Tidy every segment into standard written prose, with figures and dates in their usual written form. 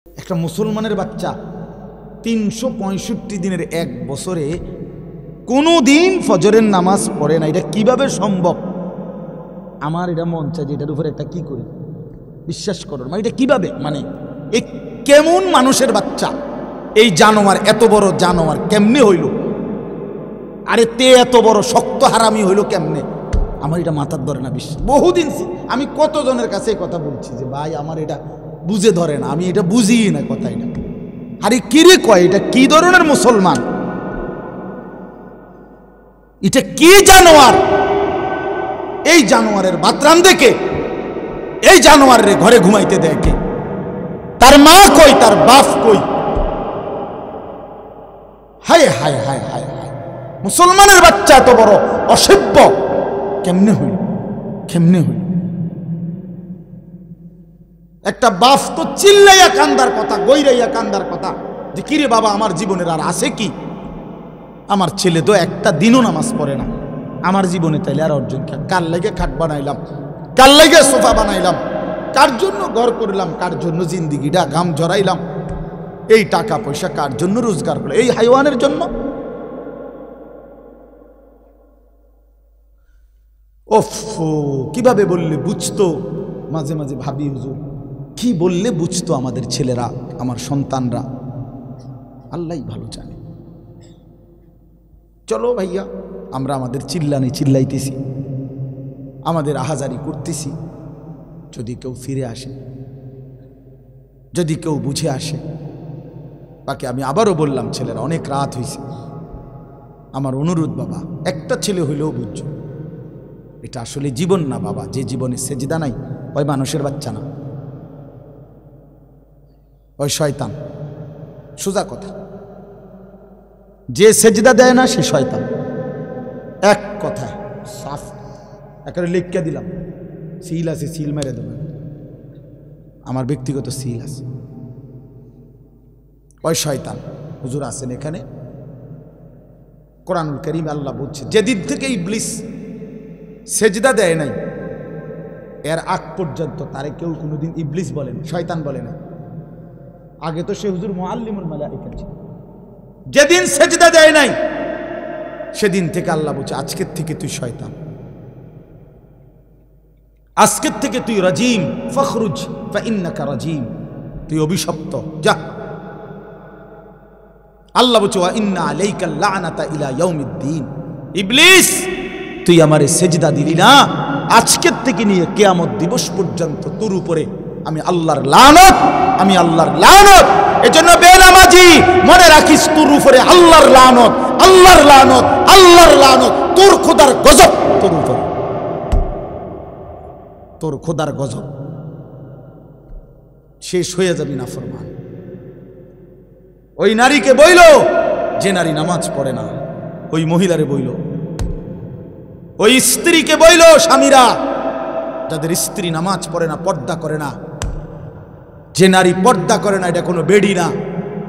একটা মুসলমানের বাচ্চা 365 দিনের এক বছরে কোনো দিন ফজরের নামাজ পড়ে না, এটা কিভাবে সম্ভব? আমার এটা মন চায় যে এটার উপরে একটা কি করি, বিশ্বাস করো মানে এটা কিভাবে, মানে এই কেমন মানুষের বাচ্চা, এই জানোয়ার, এত বড় জানোয়ার কেমনে হইল? আরে তে এত বড় শক্ত হারামি হইল কেমনে? আমার এটা মাথার ধরে না বিশ্বাস। বহুদিন আমি কতজনের কাছে কথা বলছি যে ভাই আমার এটা বুঝে ধরে না, আমি এটা বুঝি না কথা। এটা আরে কিরে কয়, এটা কি ধরনের মুসলমান, এটা কি জানোয়ার? এই জানোয়ারের বাতরান দেখে এই জানোয়ারের ঘরে ঘুমাইতে দেখে, তার মা কই, তার বাপ কই? হায় হায় হায় হায় হায়, মুসলমানের বাচ্চা এত বড় অসভ্য কেমনে হইল, কেমনে হইল? একটা বাপ তো চিল্লাইয়া কান্দার কথা, গৈরাইয়া কান্দার কথা যে কিরে বাবা আমার জীবনের আর আছে কি? আমার ছেলে তো একটা দিনও নামাজ পড়ে না, আমার জীবনে তাইলে আর অর্জন কি? কার লাগে খাট বানাইলাম, কার লাগে সোফা বানাইলাম, কার জন্য ঘর করলাম, কার জন্য জিন্দিগিটা ঘাম ঝরাইলাম, এই টাকা পয়সা কার জন্য রোজগার করলাম? এই হাইওয়ানের জন্য? ওফ, কিভাবে বললে বুঝতো? মাঝে মাঝে ভাবি হুজুর কি বললে বুঝতো আমাদের ছেলেরা, আমার সন্তানরা? আল্লাহই ভালো জানে। চলো ভাইয়া, আমরা আমাদের চিল্লাইতেছি, আমাদের আহাজারি করতেছি, যদি কেউ ফিরে আসে, যদি কেউ বুঝে আসে। বাকি আমি আবারও বললাম, ছেলেরা অনেক রাত হয়েছে, আমার অনুরোধ বাবা, একটা ছেলে হইলেও বুঝছো এটা আসলে জীবন না বাবা। যে জীবনে সেজদা নাই ওই মানুষের বাচ্চা না, ওই শয়তান। সোজা কথা, যে সেজদা দেয় না সে শয়তান। এক কথায় সাফ একেবারে লিখকে দিলাম, সিল আছে, সিল মেরে দেবেন, আমার ব্যক্তিগত সিল আছে। ওই শয়তান হুজুর আছেন এখানে, কোরআনুল কারীম আল্লাহ বলছে যেদিন থেকে ইবলিস সেজদা দেয় নাই এর আগ পর্যন্ত তারে কেউ কোনোদিন ইবলিস বলেন, শয়তান বলে না। আগে তো সে হুজুর মুআল্লিমুল মালায়েকা ছিল। যেদিন সেজদা দেয় নাই সেদিন থেকে আল্লাহ বলছে আজকের থেকে তুই শয়তান, আজকের থেকে তুই রাজিম, ফখরুজ ফাইন্নাকা রাজিম, তুই অভিশপ্ত, যা। আল্লাহ বলছে ওয়া ইন্না আলাইকাল লা'নাতা ইলা ইয়াউমিদ্দিন, ইবলিস তুই আমারে সেজদা দিলি না, আজকের থেকে নিয়ে কিয়ামত দিবস পর্যন্ত তোর উপরে আমি আল্লাহর লানত, আমি আল্লাহর লানত। এজন্য বেনামাজি মনে রাখিস, তোর উপরে আল্লাহর লানত, আল্লাহর লানত, আল্লাহর লানত, তোর খোদার গজব তোর উপরে, তোর খোদার গজব। শেষ হয়ে যাবি নাফরমান। ওই নারীকে বইল যে নারী নামাজ পড়ে না, ওই মহিলারে বইল, ওই স্ত্রীকে বইল, স্বামীরা যাদের স্ত্রী নামাজ পড়ে না, পর্দা করে না। যে নারী পর্দা করে না এটা কোনো বেডি না,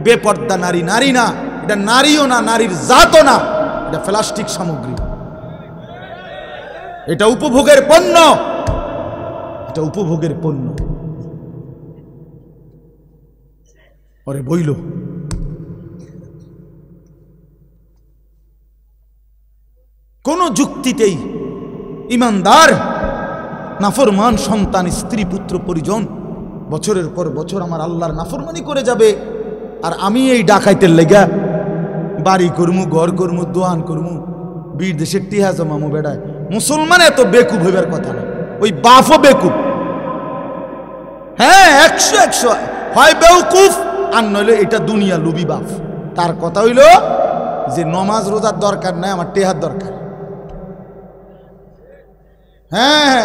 বেপর্দা নারী নারী না, এটা নারীও না, নারীর জাতও না, এটা প্লাস্টিক সামগ্রী, এটা উপভোগের পণ্য, এটা উপভোগের পণ্য। ওরে বইল। কোন যুক্তিতেই ইমানদার নাফরমান সন্তান, স্ত্রী, পুত্র, পরিজন বছরের পর বছর আমার আল্লাহর নাফরমানি করে যাবে, আর আমি এই ডাকাইতের লেগা বাড়ি করমু, ঘর করমু, দোয়ান করমু, বীর দেশের টিহা জমামু। বেড়ায় মুসলমান এত বেকুব হইবার কথা না, ওই বাপও বেকুব। হ্যাঁ, 100 হয় বেউকুফ, আর নইলে এটা দুনিয়া লুবি বাপ। তার কথা হইল যে নমাজ রোজার দরকার নাই, আমার টেহার দরকার। হ্যাঁ,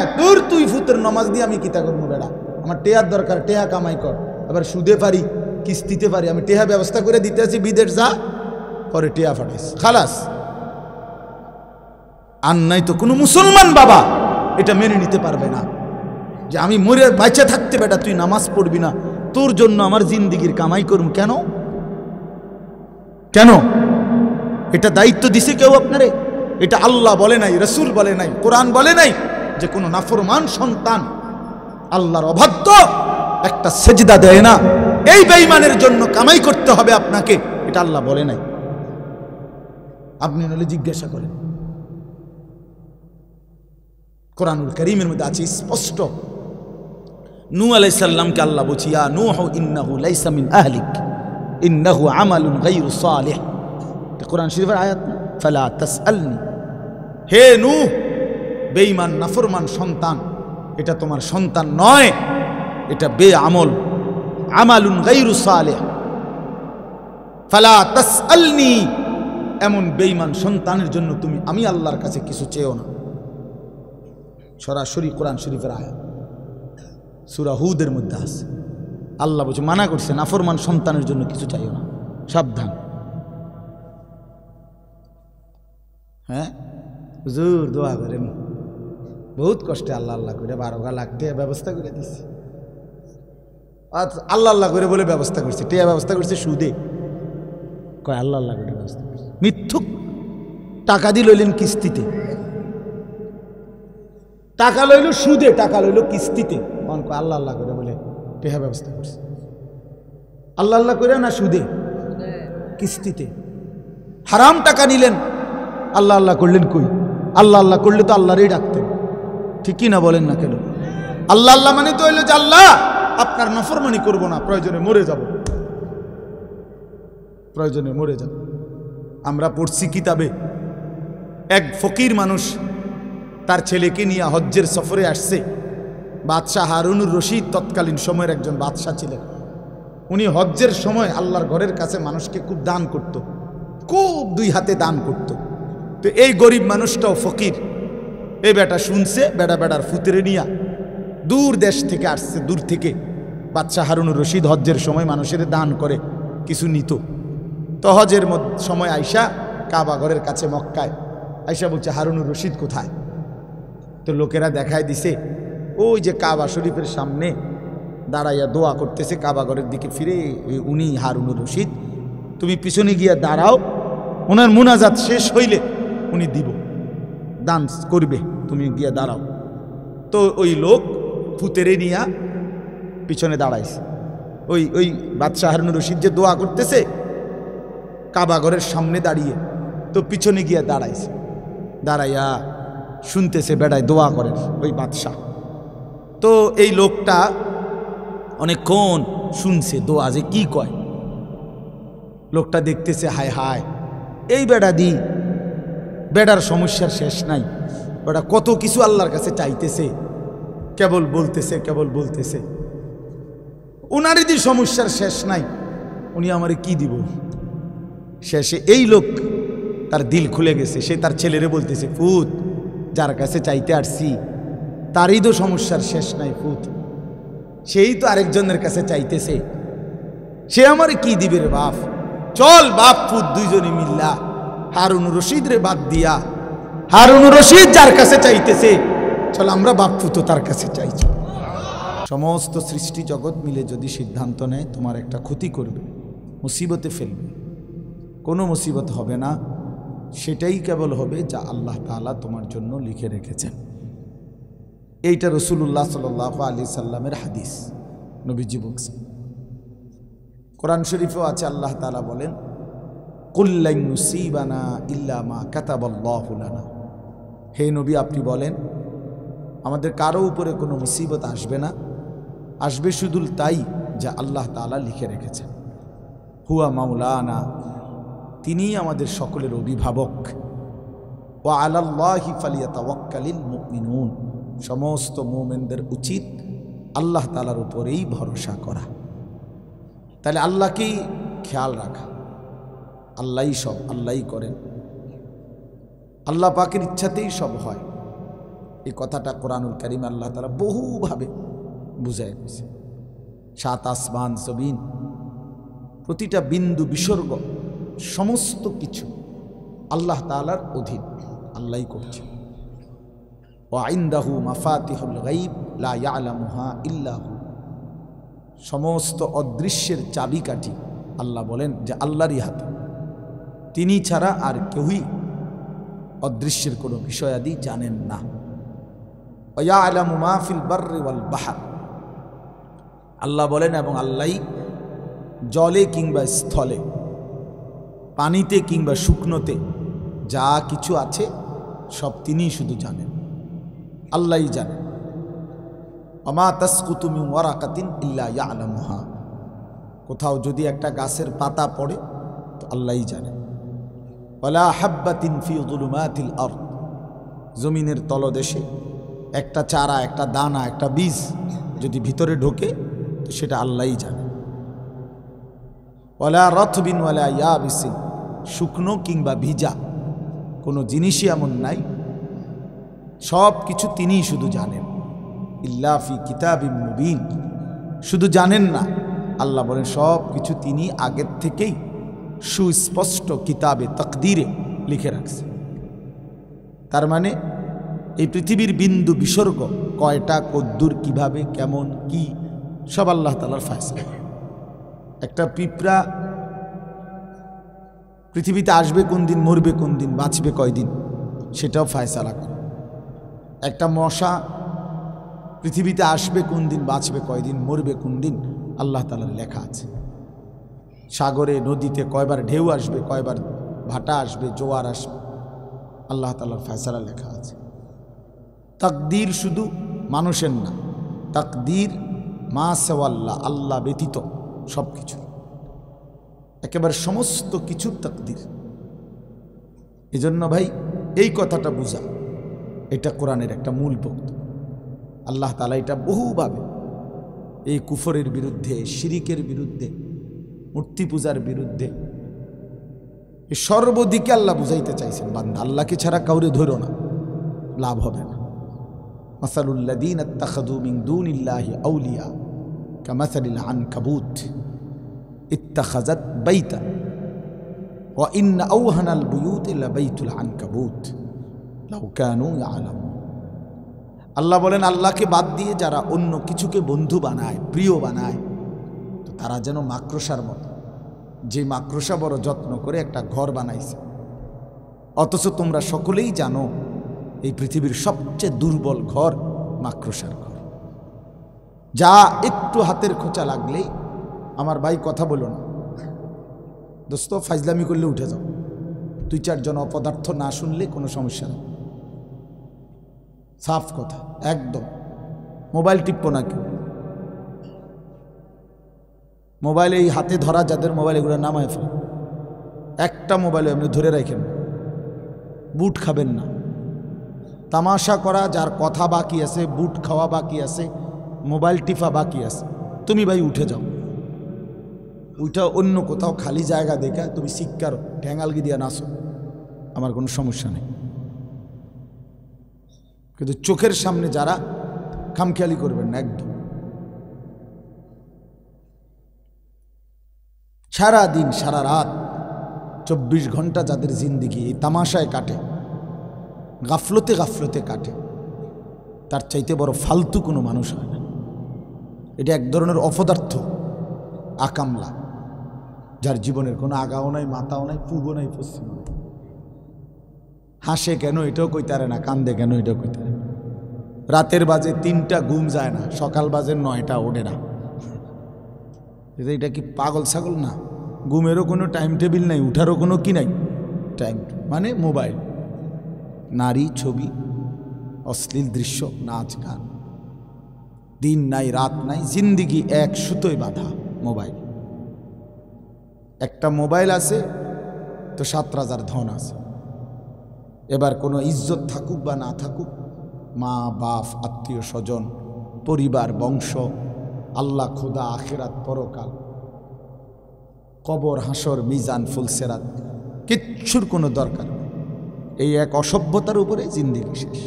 তুই ফুতের নমাজ দিয়ে আমি কিতা করবো বেড়া, আমার টেহার দরকার, টেহা কামাই কর। আবার সুদে পারি, কিস্তিতে পারি, আমি টেহা ব্যবস্থা করে দিতে আছি, বিদেশ যা, পরে টেহা ফাটাইস, খালাস। আর নাই তো কোনো মুসলমান বাবা এটা মেনে নিতে পারবে না যে আমি মরে বাঁচে থাকতে বেটা তুই নামাজ পড়বি না, তোর জন্য আমার জিন্দিগির কামাই করুম। কেন কেন? এটা দায়িত্ব দিছে কেউ আপনারে? এটা আল্লাহ বলে নাই, রসুল বলে নাই, কোরআন বলে নাই যে কোনো নাফরমান সন্তান আল্লাহর অবাধ্য একটা সেজদা দেয় না, এই বেঈমানের জন্য কামাই করতে হবে আপনাকে, এটা আল্লাহ বলে নাই। আপনি নলে জিজ্ঞাসা করেন, কোরআনুল কারীমের মধ্যে আছে স্পষ্ট। নূহ আলাইহিস সালামকে আল্লাহ বলছে, ইয়া নূহ ইন্নাহু লাইসা মিন আহলিক ইন্নাহু আমালুন গায়রু সালিহ। এটা কোরআন শরীফের আয়াত না? ফালা তাসআলনি, হে নূহ, বেঈমান নাফরমান সন্তান, এটা তোমার সন্তান নয়, এটা বেআমল, আমালুন গায়রু সালিহ। ফালা তাসআলনি, এমন বেঈমান সন্তানের জন্য তুমি আমি আল্লাহর কাছে কিছু চেয়েও না। সরাসরি কোরআন শরীফের আয়াত, সূরা হুদের মধ্যে আছে। আল্লাহ বলছে, মানা করছে নাফরমান সন্তানের জন্য কিছু চাইও না, সাবধান। হ্যাঁ হুজুর দোয়া করেন, বহুত কষ্টে আল্লাহ আল্লাহ করে 12 লাখ টাকা ব্যবস্থা করে দিচ্ছে। আল্লাহ আল্লাহ করে বলে ব্যবস্থা করছে, টিয়া ব্যবস্থা করছে সুদে, কয় আল্লাহ আল্লাহ করে ব্যবস্থা করছে। মিথ্যুক টাকা দিয়ে লইলেন কিস্তিতে, টাকা লইল সুদে, টাকা লইল কিস্তিতে, আল্লাহ আল্লাহ করে বলে টেহা ব্যবস্থা করছে। আল্লাহ আল্লাহ করে না সুদে, কিস্তিতে। হারাম টাকা নিলেন, আল্লাহ আল্লাহ করলেন কই? আল্লাহ আল্লাহ করলে তো আল্লাহরই ডাকতেন, ঠিকই না? বলেন না কেন? আল্লাহ আল্লাহ মানে তো হইল যে আল্লাহ আপনার নাফরমানি করব না, প্রয়োজনে মরে যাব, প্রয়োজনে মরে যাব। আমরা পড়ছি কিতাবে, এক ফকির মানুষ তার ছেলেকে নিয়ে হজ্জের সফরে আসছে। বাদশাহ হারুনুর রশিদ তৎকালীন সময়ের একজন বাদশাহ ছিলেন। উনি হজ্জের সময় আল্লাহর ঘরের কাছে মানুষকে খুব দান করত, খুব 2 হাতে দান করত। তো এই গরিব মানুষটাও ফকির, এই বেটা শুনছে, বেড়ার ফুতেরে নিয়া দূর দেশ থেকে আসছে, দূর থেকে। বাদশাহ হারুনুর রশিদ হজ্জের সময় মানুষের দান করে কিছু নিত। তো হজের সময় আইসা কাবা ঘরের কাছে মক্কায় আইসা বলছে, হারুনুর রশিদ কোথায়? তো লোকেরা দেখায় দিছে, ওই যে কাবা শরীফের সামনে দাঁড়াইয়া দোয়া করতেছে, কাবা ঘরের দিকে ফিরে, উনি হারুনুর রশিদ, তুমি পিছনে গিয়া দাঁড়াও, ওনার মুনাজাত শেষ হইলে উনি দিব, দান করবে, তুমি গিয়া দাঁড়াও। তো ওই লোক ফুতেরে নিয়া পিছনে দাঁড়াইছে। ওই বাদশাহ হারুনুর রশিদ যে দোয়া করতেছে কাবা ঘরের সামনে দাঁড়িয়ে, তো পিছনে গিয়া দাঁড়াইছে, দাঁড়াইয়া শুনতেছে বেড়ায় দোয়া করেন ওই বাদশাহ। তো এই লোকটা অনেকক্ষণ শুনছে দোয়া যে কি কয়। লোকটা দেখতেছে, হায় হায়, এই বেড়া দি, বেড়ার সমস্যার শেষ নাই, বেড়া কত কিছু আল্লাহর কাছে চাইতেছে, কেবল বলতেছে, উনারই দি সমস্যার শেষ নাই, উনি আমারে কি দিব? শেষে এই লোক তার দিল খুলে গেছে, সে তার ছেলেরে বলতেছে, ফুত, যার কাছে চাইতে আসছি তারই তো সমস্যার শেষ নাই ফুত, সেই তো আরেকজনের কাছে চাইতেছে, সে আমারে কি দিবে রে বাপ? চল বাপ ফুত দুইজনে মিল্লা হারুনুর রশিদ রে বাদ দিয়া, হারুনুর রশিদ যার কাছে চাইতেছে, চল আমরা বাপ ফুতো তার কাছে চাইছি। সমস্ত সৃষ্টি জগৎ মিলে যদি সিদ্ধান্ত নেয় তোমার একটা ক্ষতি করবে, মুসিবতে ফেলবে, কোনো মুসিবত হবে না, সেটাই কেবল হবে যা আল্লাহ তাআলা তোমার জন্য লিখে রেখেছেন। এইটা রাসূলুল্লাহ সাল্লাল্লাহু আলাইহি সাল্লামের হাদিস, নবীজি বলছেন। কোরআন শরীফেও আছে, আল্লাহ তাআলা বলেন, কুল লান ইউসিবানা ইল্লা মা কাতাবাল্লাহু লানা। হে নবী, আপনি বলেন আমাদের কারো উপরে কোনো মুসিবত আসবে না, আসবে শুধু তাই যা আল্লাহ তাআলা লিখে রেখেছেন। হুয়া মাওলানা, তিনিই আমাদের সকলের অভিভাবক। ওয়া আলাল্লাহি ফালিয়াতাওয়াক্কালিল মুমিনুন, সমস্ত মুমিনদের উচিত আল্লাহ তাআলার উপরেই ভরসা করা। তাহলে আল্লাহকেই খেয়াল রাখা, আল্লাহই সব, আল্লাহই করেন, আল্লাহ পাকের ইচ্ছাতেই সব হয়। এই কথাটা কোরআনুল কারীম আল্লাহ তাআলা বহুভাবে বুঝায় গেছে। 7 আসমান জমিন, প্রতিটা বিন্দু বিসর্গ, সমস্ত কিছু আল্লাহ তাআলার অধীন, আল্লাহই করছে। ওয়া ইনদাহু মাফাতিহুল গায়ব লা ইয়ালামুহা ইল্লা হু, সমস্ত অদৃশ্যের চাবিকাঠি আল্লাহ বলেন যে আল্লাহরই হাতে, তিনি ছাড়া আর কেউই অদৃশ্যের কোনো বিষয়াদি জানেন না। ওয়া ইয়ালামু মা ফিল বাররি ওয়াল বাহর, আল্লাহ বলেন এবং আল্লাহই জলে কিংবা স্থলে, পানিতে কিংবা শুকনোতে যা কিছু আছে সব তিনিই শুধু জানেন, আল্লাহই জানেন। ওমা তাসকুতু মিন ওয়ারাকাতিন ইল্লা ইয়ালামুহা, কোথাও যদি একটা গাছের পাতা পড়ে তো আল্লাহই জানেন। ওয়ালা হাব্বাতিন ফি যুলুমাতিল আরদ, জমিনের তলদেশে একটা চারা, একটা দানা, একটা বীজ যদি ভিতরে ঢোকে তো সেটা আল্লাহই জানে। ওয়ালা রাতবিন ওয়ালা ইয়াবিসিন, শুকনো কিংবা ভিজা কোনো জিনিসই এমন নাই, সব কিছু তিনিই শুধু জানেন। ইল্লা ফি কিতাবিম মুবিন, শুধু জানেন না, আল্লাহ বলেন সব কিছু তিনি আগের থেকেই সুস্পষ্ট কিতাবে তাকদীরে লিখে রাখছে। তার মানে এই পৃথিবীর বিন্দু বিসর্গ কয়টা, কদ্দুর, কিভাবে, কেমন, কি, সব আল্লাহ তাআলার ফয়সালা। একটা পিঁপড়া পৃথিবীতে আসবে কোন দিন, মরবে কোন দিন, বাঁচবে কয়দিন, সেটাও ফয়সালা করে। একটা মশা পৃথিবীতে আসবে কোন দিন, বাঁচবে কয়দিন, মরবে কোন দিন, আল্লাহ তাআলার লেখা আছে। সাগরে নদীতে কয়বার ঢেউ আসবে, কয়বার ভাটা আসবে, জোয়ার আসবে, আল্লাহ তাআলার ফয়সালা লেখা আছে। তাকদীর শুধু মানুষের না, তাকদীর মা সেওয়াল্লাহ, আল্লাহ ব্যতীত সব কিছু, একেবারে সমস্ত কিছুর তাকদীর। এজন্য ভাই এই কথাটা বুঝা, এটা কোরআনের একটা মূল বক্তব্য। আল্লাহ তাআলা এটা বহুভাবে এই কুফরের বিরুদ্ধে, শিরিকের বিরুদ্ধে, মূর্তি পূজার বিরুদ্ধে, এই সর্বদিকে আল্লাহ বুঝাইতে চাইছেন, বান্দা আল্লাহকে ছাড়া কাউরে ধরো না, লাভ হবে না। মাসালুল্লাযীনা ইত্তাখাযু মিন দুনিল্লাহি আউলিয়া কামাসালিল আনকাবুত ইত্তাখাযাত বাইতান ওয়া ইন্না আওহানাল বুয়ুতি লাবাইতুল আনকাবুত লাউ কানু ইয়ালামুন। আল্লাহ বলেন, আল্লাহকে বাদ দিয়ে যারা অন্য কিছুকে বন্ধু বানায়, প্রিয় বানায়, তো তারা যেন মাকড়সার মতো, যে মাকড়সা বড় যত্ন করে একটা ঘর বানাইছে, অথচ তোমরা সকলেই জানো এই পৃথিবীর সবচেয়ে দুর্বল ঘর মাকড়সার ঘর। যা একটু হাতের খোঁচা লাগলেই, আমার ভাই কথা বলো না দোস্ত, ফাজলামি করলে উঠে যাও, 2-4 জন অপদার্থ না শুনলে কোনো সমস্যা নেই, সাফ কথা একদম। মোবাইল টিপো না কেউ, মোবাইল এই হাতে ধরা যাদের মোবাইল, এগুলো নামায় ফেলে, একটা মোবাইল এমনি ধরে রাখেন, বুট খাবেন না। তামাশা করা, যার কথা বাকি আছে, বুট খাওয়া বাকি আছে, মোবাইল টিপা বাকি আছে, তুমি ভাই উঠে যাও, উঠা অন্য কোথাও খালি জায়গা দেখা তুমি শিক্ষার ঠ্যাঙ্গালগি দিয়া নাচো, আমার কোনো সমস্যা নেই। কিন্তু চোখের সামনে যারা খামখেয়ালি করবেন না একদম। সারা দিন সারা রাত 24 ঘন্টা যাদের জিন্দিগি এই তামাশায় কাটে, গাফলতে গাফলতে কাটে, তার চাইতে বড় ফালতু কোনো মানুষ হয় না। এটা এক ধরনের অপদার্থ, আকামলা, যার জীবনের কোনো আগাও নাই, মাথাও নাই, পূর্ব নাই, পশ্চিম নাই। হাসে কেন এটাও কইতারে না, কান্দে কেন এটাও কইতারে না। রাতের বাজে 3টা ঘুম যায় না, সকাল বাজে 9টা ওঠে না। এটা কি পাগল ছাগল না? ঘুমেরও কোনো টাইম টেবিল নাই, উঠারও কোনো কি নাই টাইম, মানে মোবাইল, নারী, ছবি, অশ্লীল দৃশ্য, নাচ গান, দিন নাই রাত নাই, জিন্দিগি এক সুতোয় বাঁধা মোবাইল। একটা মোবাইল আছে তো 7 রাজার ধন আছে। এবার কোনো ইজ্জত থাকুক বা না থাকুক, মা বাপ, আত্মীয় স্বজন, পরিবার, বংশ, আল্লাহ, খোদা, আখিরাত, পরকাল, কবর, হাসর, মিজান, ফুলসেরাত, কিচ্ছুর কোনো দরকার নেই। এই এক অসভ্যতার উপরে জিন্দেগি শেষ।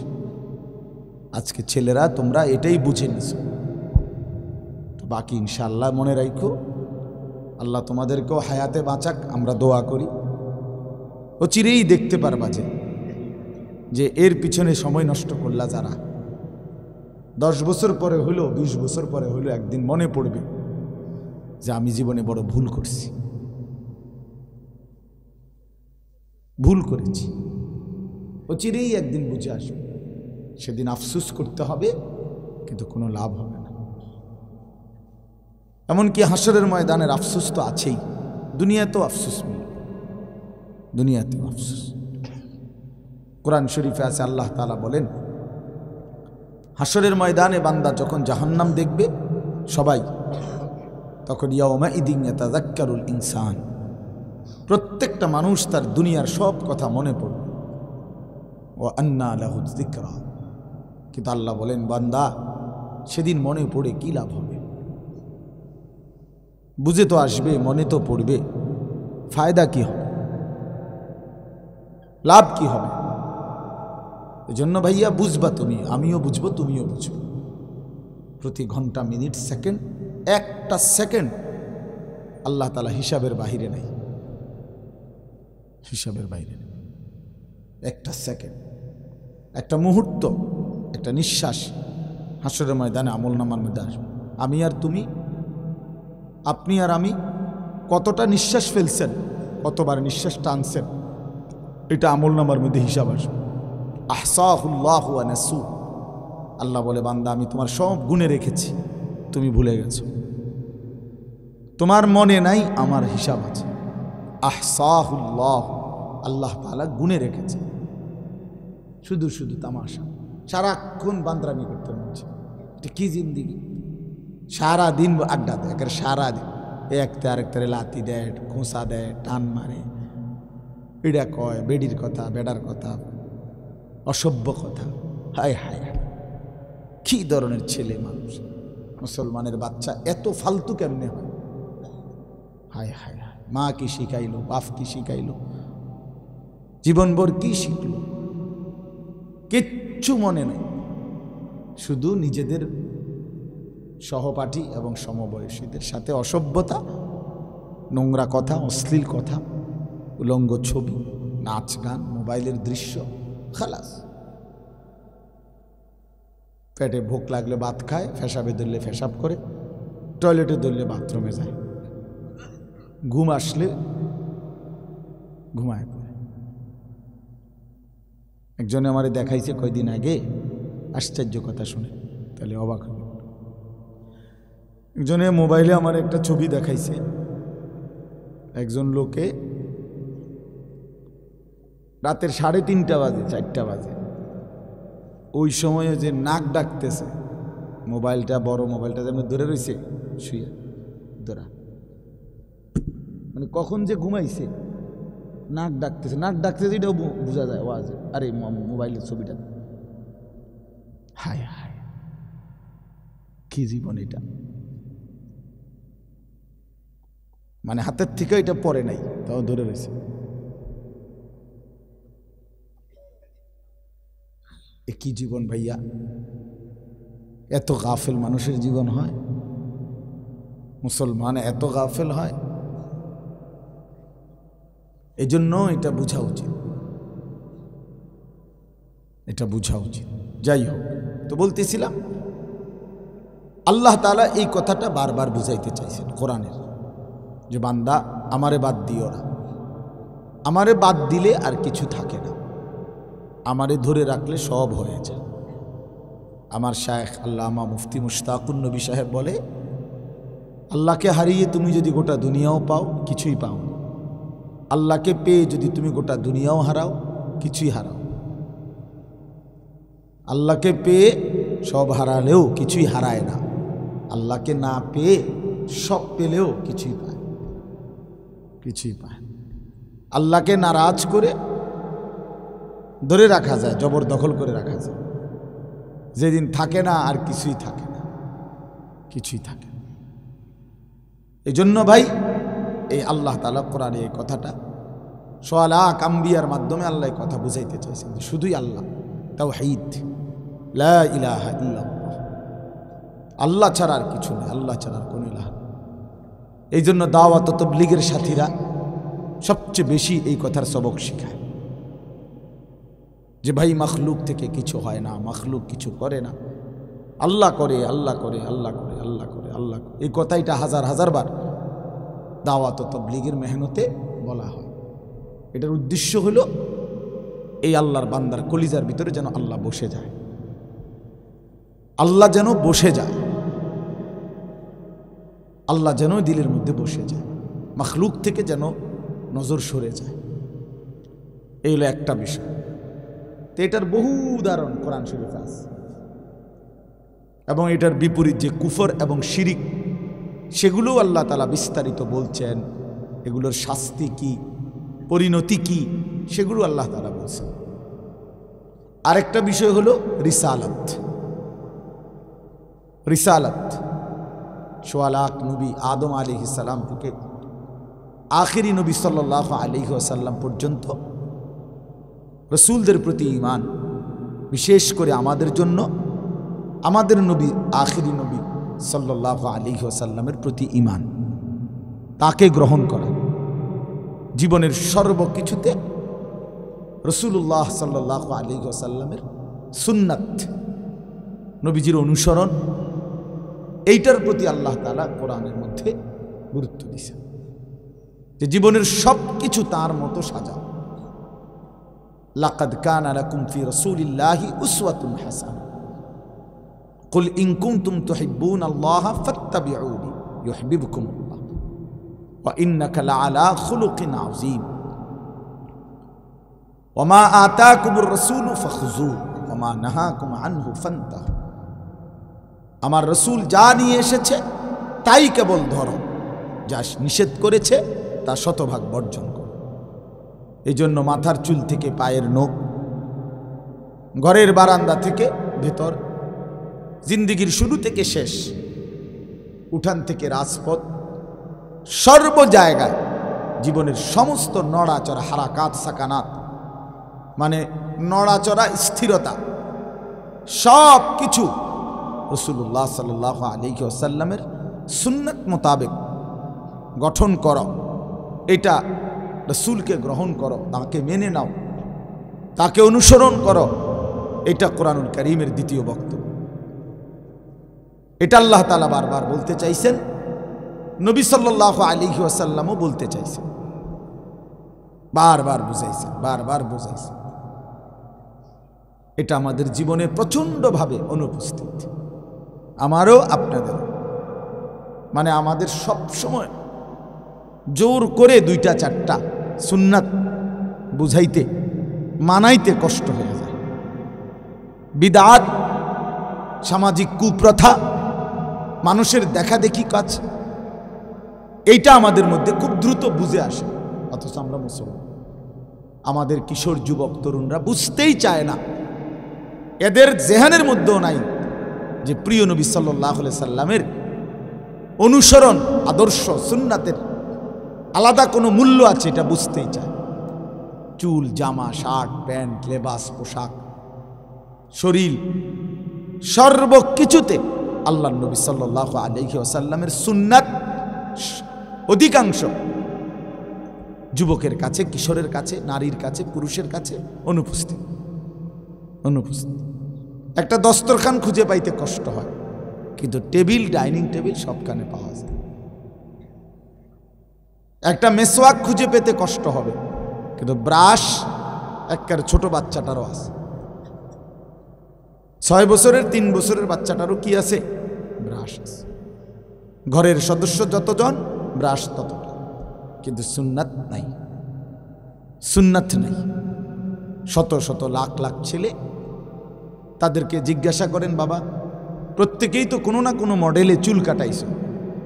আজকে ছেলেরা তোমরা এটাই বুঝে নিছো, তো বাকি ইনশাআল্লাহ মনে রাখো, আল্লাহ তোমাদেরকেও হায়াতে বাঁচাক, আমরা দোয়া করি। ও চিরেই দেখতে পারবা যে এর পিছনে সময় নষ্ট করলা যারা, 10 বছর পরে হলো, 20 বছর পরে হলো, একদিন মনে পড়বে যে আমি জীবনে বড় ভুল করছি, ভুল করেছি। ও চিরেই একদিন বুঝে আসবে, সেদিন আফসোস করতে হবে, কিন্তু কোনো লাভ হবে না। এমনকি হাসরের ময়দানের আফসোস তো আছেই, দুনিয়াতেও আফসোস মিলবে, দুনিয়াতেও আফসোস। কোরআন শরীফে আছে, আল্লাহ তাআলা বলেন, হাসরের ময়দানে বান্দা যখন জাহান্নাম দেখবে সবাই, তখন ইয়াউমাইদিন ইয়াতাযাক্কারুল ইনসান, প্রত্যেকটা মানুষ তার দুনিয়ার সব কথা মনে পড়বে। ওয়া আন্না লাহু যিকরা, কিন্তু আল্লাহ বলেন, বান্দা সেদিন মনে পড়ে কি লাভ হবে? বুঝে তো আসবে, মনে তো পড়বে, ফায়দা কি হবে, লাভ কি হবে? এজন্য ভাইয়া বুঝবা তুমি, আমিও বুঝবো, তুমিও বুঝবো। প্রতি ঘন্টা, মিনিট, সেকেন্ড, একটা সেকেন্ড আল্লাহ তাআলা হিসাবের বাহিরে নাই, হিসাবের বাইরে নেই। একটা সেকেন্ড, একটা মুহূর্ত, একটা নিঃশ্বাস হাসরের ময়দানে আমলনামার মধ্যে আসবে। আমি আর তুমি, আপনি আর আমি কতটা নিঃশ্বাস ফেলছেন, কতবার নিঃশ্বাস টানছেন, এটা আমলনামার মধ্যে হিসাব আসবে। আহসাহুল্লাহু ওয়া নাসু, আল্লাহ বলে, বান্দা আমি তোমার সব গুণে রেখেছি, তুমি ভুলে গেছো, তোমার মনে নাই, আমার হিসাব আছে। আহসাহুল্লাহ, আল্লাহ তাআলা গুণে রেখেছে। শুধু শুধু তামাশা, সারাক্ষণ বান্দরামি করতে মনছে, এটা কি জিন্দিগি? সারাদিন আড্ডা দেয়, একের সারাদিন একটা আরেকটারে লাথি দেয়, খোঁসা দেয়, টান মারে, এটা কয় বেডির কথা, বেডার কথা, অসভ্য কথা। হায় হায়, কি ধরনের ছেলে মানুষ! মুসলমানের বাচ্চা এত ফালতু কেমনে হয়? হায় হায় হায়, মা কি শিখাইলো, বাপ কি শিখাইলো, জীবনভর কি শিখলো, কিচ্ছু মনে নেই, শুধু নিজেদের সহপাঠী এবং সমবয়সীদের সাথে অসভ্যতা, নোংরা কথা, অশ্লীল কথা, উলঙ্গ ছবি, নাচ গান, মোবাইলের দৃশ্য, খালাস। পেটে ভোক লাগলে ভাত খায়, ফেসাবে ধরলে ফেসাব করে, টয়লেটে ধরলে বাথরুমে যায়, ঘুম আসলে ঘুমায় পড়ে। একজনে আমারে দেখাইছে কয়দিন আগে, আশ্চর্য কথা শুনে, তাহলে অবাক হবে। একজনে মোবাইলে আমার একটা ছবি দেখাইছে, একজন লোকে রাতের 3:30 বাজে, 4টা বাজে, ওই সময়ে যে নাক ডাকতেছে, মোবাইলটা, বড় মোবাইলটা যেমন ধরে রয়েছে শুয়ে ধরা, মানে কখন যে ঘুমাইছে, নাক ডাকতেছে, নাক ডাকতেছে, এটাও বোঝা যায় ওয়াজে। আরে মোবাইলের ছবিটা, হায় হায়, কি জীবন এটা! মানে হাতের থেকে এটা পড়ে নাই, তাও ধরে রয়েছে। এ কি জীবন ভাইয়া! এত গাফেল মানুষের জীবন হয়? মুসলমান এত গাফেল হয়? এজন্য এটা বোঝা উচিত, এটা বোঝা উচিত। যাই হোক, তো বলতেছিলাম, আল্লাহ তাআলা এই কথাটা বারবার বুঝাইতে চাইছেন কোরআনের, যে বান্দা আমারে বাদ দিও না, আমারে বাদ দিলে আর কিছু থাকে না, আমারে ধরে রাখলে সব হয়ে যায়। আমার শায়েখ আল্লামা মুফতি মুশতাকুন নবী সাহেব বলে, আল্লাহকে হারিয়ে তুমি যদি গোটা দুনিয়াও পাও, কিছুই পাও না। আল্লাহকে পেয়ে যদি তুমি গোটা দুনিয়াও হারাও, কিছুই হারাও। আল্লাহকে পেয়ে সব হারালেও কিছুই হারায় না, আল্লাহকে না পেয়ে সব পেলেও কিছুই পায়, কিছুই পায়। আল্লাহকে নারাজ করে ধরে রাখা যায়, জবরদখল করে রাখা যায়, যেদিন থাকে না আর কিছুই থাকে না, কিছুই থাকে না। এই জন্য ভাই, এই আল্লাহ তাআলা কোরআনে এই কথাটা সোয়ালাক আম্বিয়ার মাধ্যমে আল্লাহ এই কথা বুঝাইতে চাইছেন, যে শুধুই আল্লাহ, তাওহীদ, লা ইলাহা ইল্লাল্লাহ, আল্লাহ ছাড়া আর কিছু নেই, আল্লাহ ছাড়া আর কোনো ইলাহ। এই জন্য দাওয়াত ও তাবলীগের সাথীরা সবচেয়ে বেশি এই কথার সবক শেখায়, যে ভাই মখলুক থেকে কিছু হয় না, মখলুক কিছু করে না, আল্লাহ করে, আল্লাহ করে, আল্লাহ করে, আল্লাহ করে, আল্লাহ করে। এই কথাইটা হাজার হাজার বার দাওয়াত ও তাবলীগের মেহনতে বলা হয়। এটার উদ্দেশ্য হলো এই আল্লাহর বান্দার কলিজার ভিতরে যেন আল্লাহ বসে যায়, আল্লাহ যেন বসে যায়, আল্লাহ যেন দিলের মধ্যে বসে যায়, মাখলুক থেকে যেন নজর সরে যায়। এই হলো একটা বিষয়। তো এটার বহু উদাহরণ কোরআন শরীফে আছে, এবং এটার বিপরীত যে কুফর এবং শিরিক, সেগুলোও আল্লাহ তাআলা বিস্তারিত বলছেন। এগুলোর শাস্তি কি, পরিণতি কি, সেগুলো আল্লাহ তাআলা বলছেন। আরেকটা বিষয় হলো রিসালাত। রিসালাত, সোয়া লাখ নবী আদম আলাইহিস সালাম থেকে আখিরি নবী সাল্লাল্লাহু আলাইহি ওয়াসাল্লাম পর্যন্ত রসুলদের প্রতি ঈমান, বিশেষ করে আমাদের জন্য আমাদের নবী আখিরি নবী সাল্লাল্লাহু আলাইহি ওয়াসাল্লামের প্রতি ঈমান, তাকে গ্রহণ করা, জীবনের সর্বকিছুতে রাসূলুল্লাহ সাল্লাল্লাহু আলাইহি ওয়াসাল্লামের সুন্নাত, নবীজির অনুসরণ, এইটার প্রতি আল্লাহ তাআলা কোরআনের মধ্যে গুরুত্ব দিয়েছেন যে জীবনের সব কিছু তার মতো সাজাও। লাকাদ কানা লাকুম ফি রাসূলিল্লাহি উসওয়াতুন হাসানাহ কুল ইন কুনতুম তুহিব্বুনাল্লাহা ফাত্তাবিউনি ইউহিব্বুকুমুল্লাহ ওয়া ইন্নাকা লাআলা খুলুকিন আযীম ওয়া মা আতাকুমুর রাসূলু ফাখুযুহু ওয়া মা নাহাকুম আনহু ফান্তাহু। আমার রসুল যা নিয়ে এসেছে তাই কেবল ধরো, যা নিষেধ করেছে তা শতভাগ বর্জন করো। এই জন্য মাথার চুল থেকে পায়ের নখ, ঘরের বারান্দা থেকে ভেতর, জিন্দিগির শুরু থেকে শেষ, উঠান থেকে রাজপথ, সর্ব জায়গায় জীবনের সমস্ত নড়াচড়া, হারাকাত সাকানাত মানে নড়াচড়া, স্থিরতা, সব কিছু রাসূলুল্লাহ সাল্লাল্লাহু আলাইহি ওয়াসাল্লামের সুন্নাত মোতাবেক গঠন করো। এটা রাসূলকে গ্রহণ করো, তাকে মেনে নাও, তাকে অনুসরণ করো। এটা কোরআনুল কারীমের দ্বিতীয় বক্তব্য। এটা আল্লাহ তাআলা বারবার বলতে চাইছেন, নবী সাল্লাল্লাহু আলাইহি ওয়াসাল্লামও বলতে চাইছেন, বারবার বুঝাইছেন, বারবার বুঝাইছেন। এটা আমাদের জীবনে প্রচণ্ডভাবে অনুপস্থিত, আমারও আপনাদের। মানে আমাদের সব সময় জোর করে দুইটা চারটা সুন্নাত বুঝাইতে, মানাইতে কষ্ট হয়ে যায়। বিদআত, সামাজিক কুপ্রথা, মানুষের দেখাদেখি কাজ, এইটা আমাদের মধ্যে খুব দ্রুত বুঝে আসে। অথচ আমরা মুসলমান, আমাদের কিশোর যুবক তরুণরা বুঝতেই চায় না, এদের জেহানের মধ্যেও নাই যে প্রিয় নবী সাল্লাল্লাহু আলাইহি সাল্লামের অনুসরণ, আদর্শ, সুন্নাতের আলাদা কোনো মূল্য আছে, এটা বুঝতেই চায়। চুল, জামা, শার্ট, প্যান্ট, লেবাস, পোশাক, শরীর, সর্বকিছুতে আল্লাহর নবী সাল্লাল্লাহু আলাইহি ওয়াসাল্লামের সুন্নাত অধিকাংশ যুবকের কাছে, কিশোরের কাছে, নারীর কাছে, পুরুষের কাছে অনুপস্থিত। একটা দস্তরখান খুঁজে পাইতে কষ্ট হয়, কিন্তু টেবিল, ডাইনিং টেবিল সবখানে পাওয়া যায়। একটা মেসওয়াক খুঁজে পেতে কষ্ট হবে, কিন্তু ব্রাশ একবার ছোট বাচ্চাটারও আছে। 6 বছরের, 3 বছরের বাচ্চাটারও কি আছে? ব্রাশ আছে। ঘরের সদস্য যতজন, ব্রাশ ততটা, কিন্তু সুন্নাত নাই। সুন্নাত নাই। শত শত লাখ লাখ ছেলে, তাদেরকে জিজ্ঞাসা করেন, বাবা প্রত্যেকেই তো কোনো না কোনো মডেলে চুল কাটাইছে,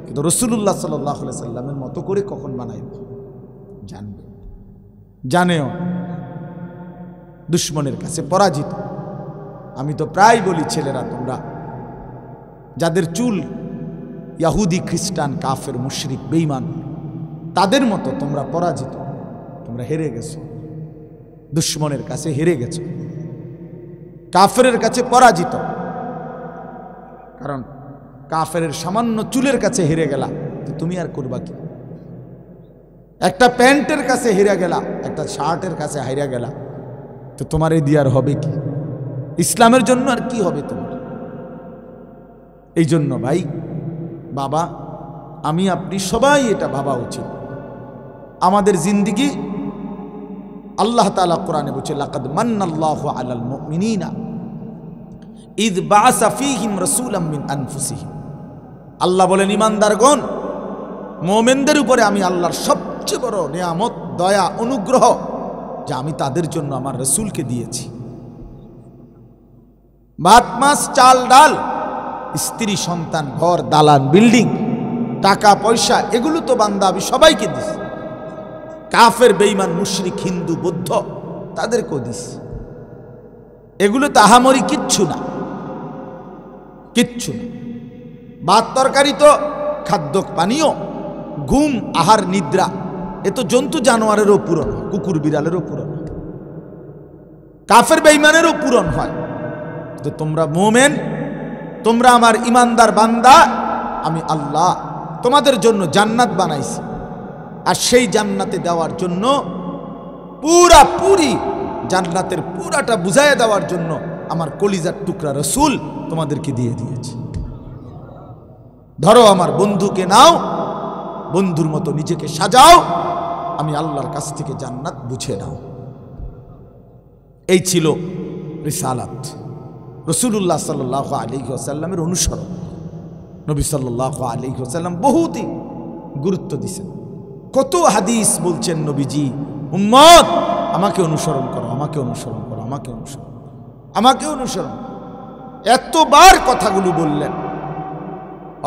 কিন্তু রাসূলুল্লাহ সাল্লাল্লাহু আলাইহি সাল্লামের মতো করে কখন বানাইবে? জানবে, জানেও, দুশ্মনের কাছে পরাজিত। আমি তো প্রায় বলি, ছেলেরা তোমরা যাদের চুল ইহুদি, খ্রিস্টান, কাফের, মুশরিক, বেঈমান, তাদের মতো তোমরা পরাজিত, তোমরা হেরে গেছো, দুশ্মনের কাছে হেরে গেছো, কাফেরের কাছে পরাজিত। কারণ কাফেরের সামান্য চুলের কাছে হেরে গেলা, তো তুমি আর করবা কি? একটা প্যান্টের কাছে হেরে গেলা, একটা শার্টের কাছে হেরে গেলা, তো তোমার এই দিয়ার হবে কি? ইসলামের জন্য আর কি হবে তোমার? এই জন্য ভাই, বাবা, আমি আপনি সবাই এটা ভাবা উচিত। আমাদের জিন্দিগি, আল্লাহ তাআলা কোরআনে বলছে, লাকাদ মান্নাল্লাহু আলাল মুমিনিনা ইয বাআসা ফীহিম রাসূলাম মিন আনফুসিহিম। আল্লাহ বলেন, ঈমানদারগণ, মুমিনদের উপরে আমি আল্লাহর সবচেয়ে বড় নিয়ামত, দয়া, অনুগ্রহ যে আমি তাদের জন্য আমার রাসূলকে দিয়েছি। ভাত মাছ চাল ডাল, স্ত্রী সন্তান, ঘর দালান বিল্ডিং, টাকা পয়সা, এগুলো তো বান্দা আমি সবাইকে দিছি। কাফের বেঈমান মুশরিক হিন্দু বৌদ্ধ তাদেরকেও দিছি। এগুলো তো আহামরি কিচ্ছু না, কিচ্ছু না। ভাত তরকারি তো খাদ্য পানীয়, ঘুম আহার নিদ্রা এ তো জন্তু জানোয়ারেরও পূরণ হয়, কুকুর বিড়ালেরও পূরণ হয়, কাফের বেঈমানেরও পূরণ হয়। তো তোমরা মুমিন, তোমরা আমার ইমানদার বান্দা, আমি আল্লাহ তোমাদের জন্য জান্নাত বানাইছি। আর সেই জান্নাতে দেওয়ার জন্য পুরাপুরি জান্নাতের পুরাটা বুঝাইয়া দেওয়ার জন্য আমার কলিজার টুকরা রাসূল তোমাদেরকে দিয়ে দিয়েছে। ধরো আমার বন্ধুকে নাও, বন্ধুর মতো নিজেকে সাজাও, আমি আল্লাহর কাছ থেকে জান্নাত বুঝে নাও। এই ছিল রিসালাত, রাসূলুল্লাহ সাল্লাল্লাহু আলাইহি ওয়াসাল্লামের অনুসরণ। নবী সাল্লাল্লাহু আলাইহি ওয়াসাল্লাম বহুতই গুরুত্ব দিয়েছেন। কত হাদিস বলছেন নবীজি, উম্মত আমাকে অনুসরণ করো, আমাকে অনুসরণ করো, আমাকে অনুসরণ, আমাকে অনুসরণ, এতবার কথাগুলো বললেন।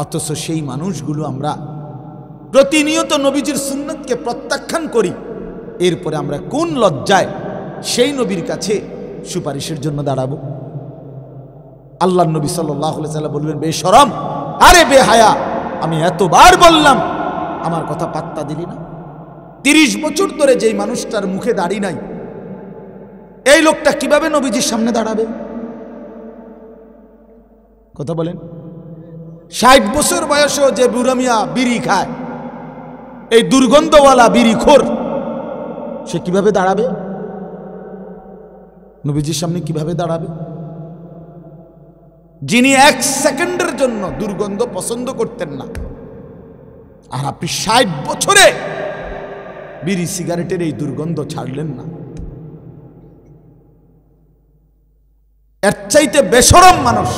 অথচ সেই মানুষগুলো আমরা প্রতিনিয়ত নবীজির সুন্নতকে প্রত্যাখ্যান করি। এরপরে আমরা কোন লজ্জায় সেই নবীর কাছে সুপারিশের জন্য দাঁড়াবো? আল্লাহর নবী সাল্লাল্লাহু আলাইহি ওয়াসাল্লাম বলবেন, বেশরম, আরে বেহায়া, আমি এতবার বললাম আমার কথা পাত্তা দিলি না। 30 বছর ধরে যেই মানুষটার মুখে দাড়ি নাই, এই লোকটা কিভাবে নবীজির সামনে দাঁড়াবে? কথা বলেন। 60 বছর বয়সেও যে বুড়া মিয়া বিড়ি খায়, এই দুর্গন্ধওয়ালা বিড়িখোর, সে কিভাবে দাঁড়াবে নবীজির সামনে? কিভাবে দাঁড়াবে? যিনি 1 সেকেন্ডের জন্য দুর্গন্ধ পছন্দ করতেন না, আর আপনি 60 বছরে বিড়ি সিগারেটের এই দুর্গন্ধ ছাড়লেন না। এর চাইতে বেশরম মানুষ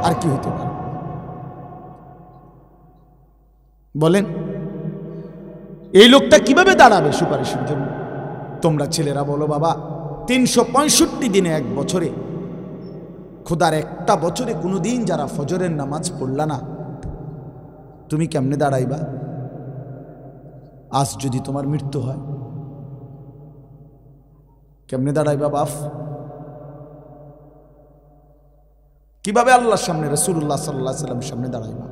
আর কি হতে পারে বলেন? এই লোকটা কিভাবে দাঁড়াবে সুপারিশের জন্য? তোমরা ছেলেরা বলো, বাবা 365 দিনে, 1 বছরে, খোদার একটা বছরে কোনোদিন যারা ফজরের নামাজ পড়লা না, তুমি কেমনে দাঁড়াইবা? আজ যদি তোমার মৃত্যু হয়, কেমনে দাঁড়াইবা বাপ? কিভাবে আল্লাহর সামনে, রাসূলুল্লাহ সাল্লাল্লাহু আলাইহি ওয়াসাল্লামের সামনে দাঁড়াইবা?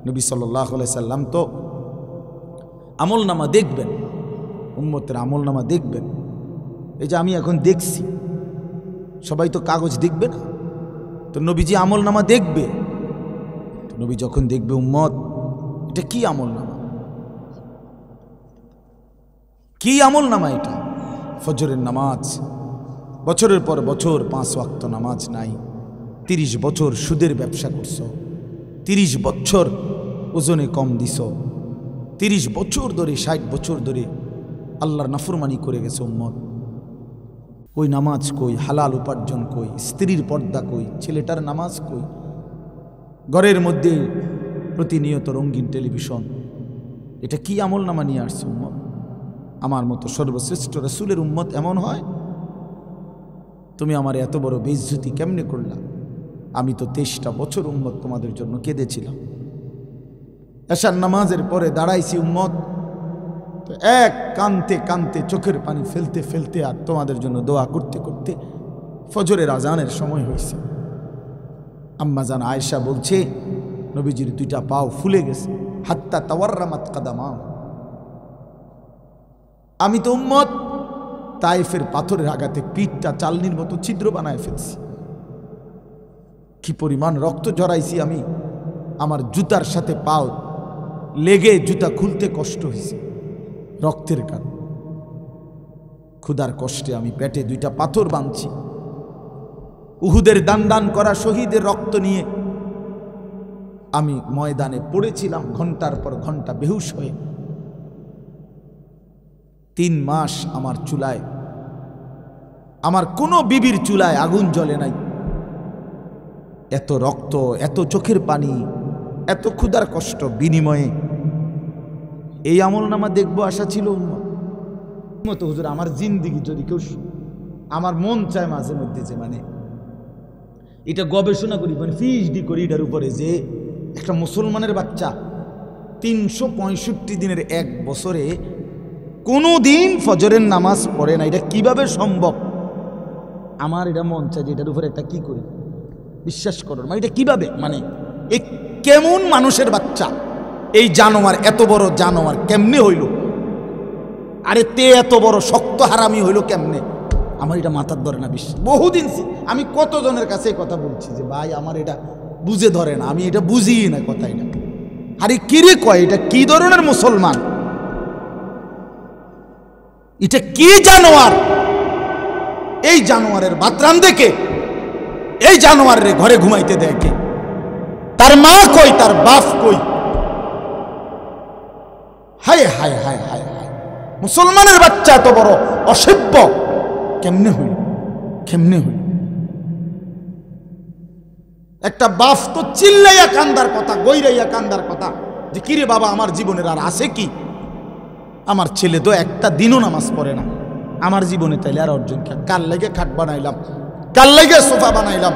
নবী সাল্লাল্লাহু আলাইহি ওয়াসাল্লাম তো আমলনামা দেখবেন, উম্মতের আমলনামা দেখবেন। এই যে আমি এখন দেখছি, সবাই তো কাগজ দেখবে না, তো নবীজি আমলনামা দেখবে। তো নবী যখন দেখবে, উম্মত এটা কি আমলনামা, কি আমলনামা এটা? ফজরের নামাজ, বছরের পর বছর 5 ওয়াক্ত নামাজ নাই, 30 বছর সুদের ব্যবসা করছো, 30 বছর ওজনে কম দিছ, 30 বছর ধরে, 60 বছর ধরে আল্লাহর নাফরমানি করে গেছে উম্মত। ওই নামাজ কই? হালাল উপার্জন কই? স্ত্রীর পর্দা কই? ছেলেটার নামাজ কই? ঘরের মধ্যে প্রতিনিয়ত রঙিন টেলিভিশন, এটা কি আমলনামা নিয়ে আসছে উম্মত? আমার মতো সর্বশ্রেষ্ঠ রাসূলের উম্মত এমন হয়? তুমি আমার এত বড় বেইজ্জতি কেমনে করলা? আমি তো 23টা বছর উম্মত তোমাদের জন্য কেঁদেছিলাম। এশার নামাজের পরে দাঁড়াইছি উম্মত, তো এক কানতে কানতে, চোখের পানি ফেলতে ফেলতে, আর তোমাদের জন্য দোয়া করতে করতে ফজরের আজানের সময় হয়েছে। আম্মাজান আয়েশা বলছে, নবীজির 2টা পাও ফুলে গেছে, হাত্তা তাওয়াররামাত কাদামা। আমি তো উম্মত তায়েফের পাথরের আঘাতে পিঠটা চালনির মতো ছিদ্র বানায় ফেলছি। কি পরিমাণ রক্ত ঝরাইছি আমি, আমার জুতার সাথে পাও লেগে জুতা খুলতে কষ্ট হয়েছে রক্তের কারণে। ক্ষুধার কষ্টে আমি পেটে 2টা পাথর বাঁধছি। উহুদের দান দান করা শহীদের রক্ত নিয়ে আমি ময়দানে পড়েছিলাম ঘন্টার পর ঘন্টা বেহুশ হয়ে। 3 মাস আমার চুলায়, আমার কোনো বিবির চুলায় আগুন জ্বলে নাই। এত রক্ত, এত চোখের পানি, এত ক্ষুধার কষ্ট বিনিময়ে এই আমলনামা দেখবো আশা ছিল মতো হুজুর আমার জিন্দিগি যদি কেউ আমার মন চায় মাঝে মধ্যে যে মানে এটা গবেষণা করি মানে পিএইচডি করি এটার উপরে যে একটা মুসলমানের বাচ্চা 365 দিনের এক বছরে কোনো দিন ফজরের নামাজ পড়ে না, এটা কিভাবে সম্ভব? আমার এটা মন চায় যে এটার উপরে একটা কি করি, বিশ্বাস করো মানে এটা কিভাবে, মানে এই কেমন মানুষের বাচ্চা, এই জানোয়ার, এত বড় জানোয়ার কেমনে হইল? আরে তে এত বড় শক্ত হারামি হইল কেমনে? আমার এটা মাথার ধরে না বিশ্বাস। বহুদিন আমি কতজনের কাছে কথা বলছি যে ভাই আমার এটা বুঝে ধরে না, আমি এটা বুঝি না কথা এটা। আরে কিরে কয় এটা কি ধরনের মুসলমান, এটা কি জানোয়ার? এই জানোয়ারের বাতরান দেখে এই জানোয়ারের ঘরে ঘুমাইতে দেখে, তার মা কই, তার বাপ কই? হায় হায় হায় হায় হায়, মুসলমানের বাচ্চা এত বড় অসভ্য কেমনে হইল, কেমনে হইল? একটা বাপ তো চিল্লাইয়া কান্দার কথা, গৈরাইয়া কান্দার কথা যে কিরে বাবা আমার জীবনের আর আছে কি? আমার ছেলে তো একটা দিনও নামাজ পড়ে না, আমার জীবনে তাইলে আর অর্জন কি? কার লাগে খাট বানাইলাম, কার লাগে সোফা বানাইলাম,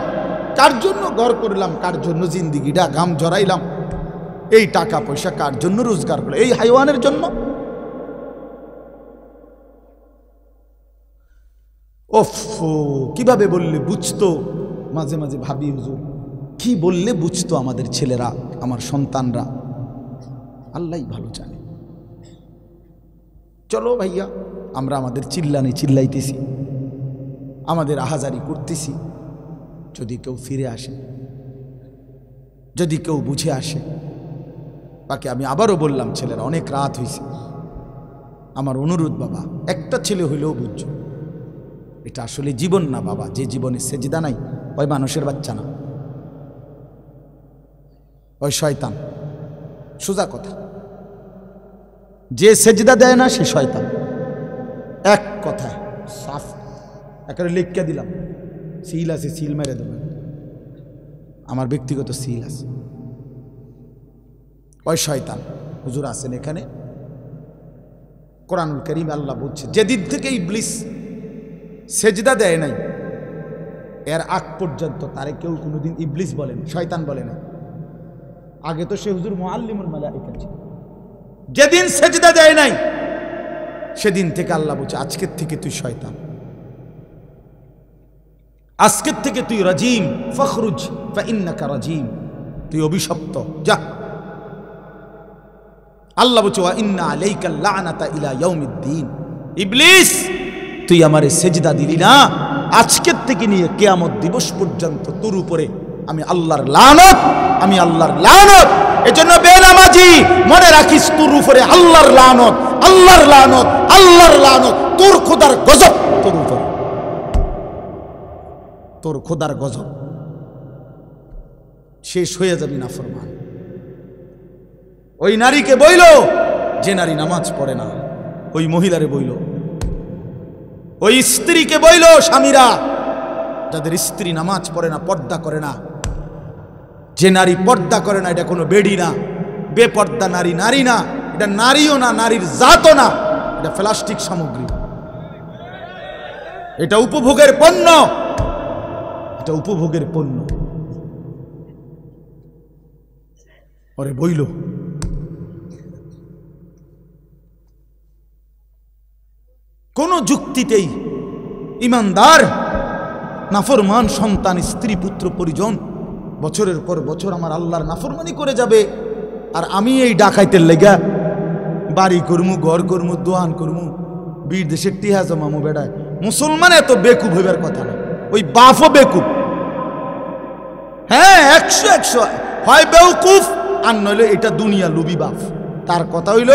কার জন্য ঘর করলাম, কার জন্য জিন্দিগিটা ঘাম ঝরাইলাম, এই টাকা পয়সা কার জন্য রোজগার করলাম? এই হাইওয়ানের জন্য? ওফ, কিভাবে বললে বুঝতো? মাঝে মাঝে ভাবি হুজুর কি বললে বুঝতো আমাদের ছেলেরা, আমার সন্তানরা? আল্লাহই ভালো জানে। চলো ভাইয়া, আমরা আমাদের চিল্লানি চিল্লাইতেছি, আমাদের আহাজারি করতেছি, যদি কেউ ফিরে আসে, যদি কেউ বুঝে আসে। বাকি আমি আবারও বললাম, ছেলেরা অনেক রাত হয়েছে, আমার অনুরোধ বাবা, একটা ছেলে হইলেও বুঝছো এটা আসলে জীবন না বাবা, যে জীবনে সেজদা নাই ওই মানুষের বাচ্চা না, ওই শয়তান। সোজা কথা, যে সেজদা দেয় না সে শয়তান, এক কথায় সাফ একেবারে লিখে দিলাম। সিল আছে, সিল মেরে দেবেন, আমার ব্যক্তিগত সিল আছে। ওই শয়তান হুজুর আছেন এখানে, কোরআনুল কারীম আল্লাহ বলছে যেদিন থেকে ইবলিস সেজদা দেয় নাই এর আগ পর্যন্ত তারে কেউ কোনোদিন ইবলিস বলেন, শয়তান বলে না। আগে তো সে হুজুর মুআল্লিমুল মালায়েকা ছিল। যেদিন সেজদা দেয় নাই সেদিন থেকে আল্লাহ বলছে আজকের থেকে তুই শয়তান, আজকের থেকে তুই রাজিম, ফখরুজ ফাইন্নাকা রাজিম, তুই অভিশপ্ত, যা। আল্লাহ বলছে ওয়া ইন্না আলাইকাল লানাতা ইলা ইয়াউমিদ্দিন, ইবলিস তুই আমারে সেজদা দিলি না, আজকের থেকে নিয়ে কিয়ামত দিবস পর্যন্ত তোর উপরে আমি আল্লাহর লানত, আমি আল্লাহর লানত। এজন্য বেনামাজি মনে রাখিস, তোর উপরে আল্লাহর লানত, আল্লাহর লানত, আল্লাহর লানত, তোর খোদার গজব তোর উপরে, তোর খোদার গজব। শেষ হয়ে যাবি নাফরমান। ওই নারীকে বইল যে নারী নামাজ পড়ে না, ওই মহিলারে বইল, ওই স্ত্রীকে বইল, স্বামীরা যাদের স্ত্রী নামাজ পড়ে না, পর্দা করে না, যে নারী পর্দা করে না এটা কোনো বেডি না, বেপর্দা নারী নারী না, এটা নারীও না, নারীর জাতও না, এটা প্লাস্টিক সামগ্রী, এটা উপভোগের পণ্য, এটা উপভোগের পণ্য। ওরে বইল। কোন যুক্তিতেই ইমানদার নাফরমান সন্তান, স্ত্রী, পুত্র, পরিজন বছরের পর বছর আমার আল্লাহর নাফরমানি করে যাবে, আর আমি এই ডাকাইতের লেগা বাড়ি করমু, ঘর করমু, দোয়ান করমু, বিদেশের টিহা জমামু। বেড়ায় মুসলমান এত বেকুব হইবার কথা না, ওই বাপও বেকুব। হ্যাঁ, 100 হয় বেউকুফ, আর নইলে এটা দুনিয়া লুবি বাপ। তার কথা হইল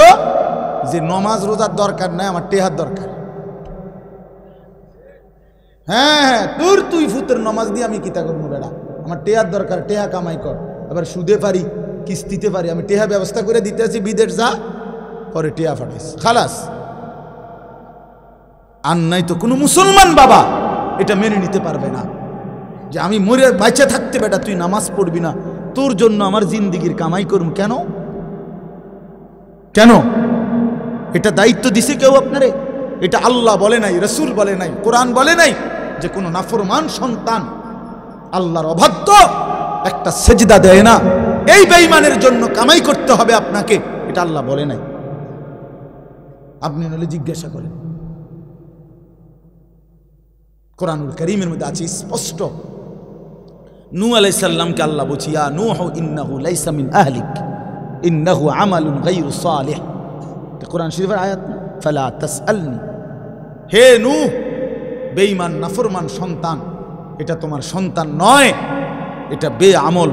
যে নমাজ রোজার দরকার নাই, আমার টেহার দরকার। হ্যাঁ, তুই ফুতের নমাজ দিয়ে আমি কিতা করবো বেড়া, আমার টেহার দরকার, টেহা কামাই কর। আবার সুদে পারি, কিস্তিতে পারি, আমি টেহা ব্যবস্থা করে দিতে আছি, বিদেশ যা, পরে টেহা ফাটাইস, খালাস। আর নাই তো কোনো মুসলমান বাবা এটা মেনে নিতে পারবে না যে আমি মরে বাঁচে থাকতে বেটা তুই নামাজ পড়বি না, তোর জন্য আমার জিন্দিগির কামাই করুম। কেন? কেন? এটা দায়িত্ব দিছে কেউ আপনারে? এটা আল্লাহ বলে নাই, রসুল বলে নাই, কোরআন বলে নাই যে কোনো নাফরমান সন্তান আল্লাহর অবাধ্য একটা সেজদা দেয় না, এই বেঈমানের জন্য কামাই করতে হবে আপনাকে, এটা আল্লাহ বলে নাই। আপনি নলে জিজ্ঞাসা করেন, কোরআনুল কারীমের মধ্যে আছে স্পষ্ট। নূহ আলাইহিস সালামকে আল্লাহ বলছি, ইয়া নূহ ইন্নাহু লাইসা মিন আহলিক ইন্নাহু আমালুন গায়রু সালিহ। এটা কোরআন শরীফের আয়াত না? ফালা তাসআলনি, হে নূহ, বেঈমান নাফরমান সন্তান, এটা তোমার সন্তান নয়, এটা বেআমল,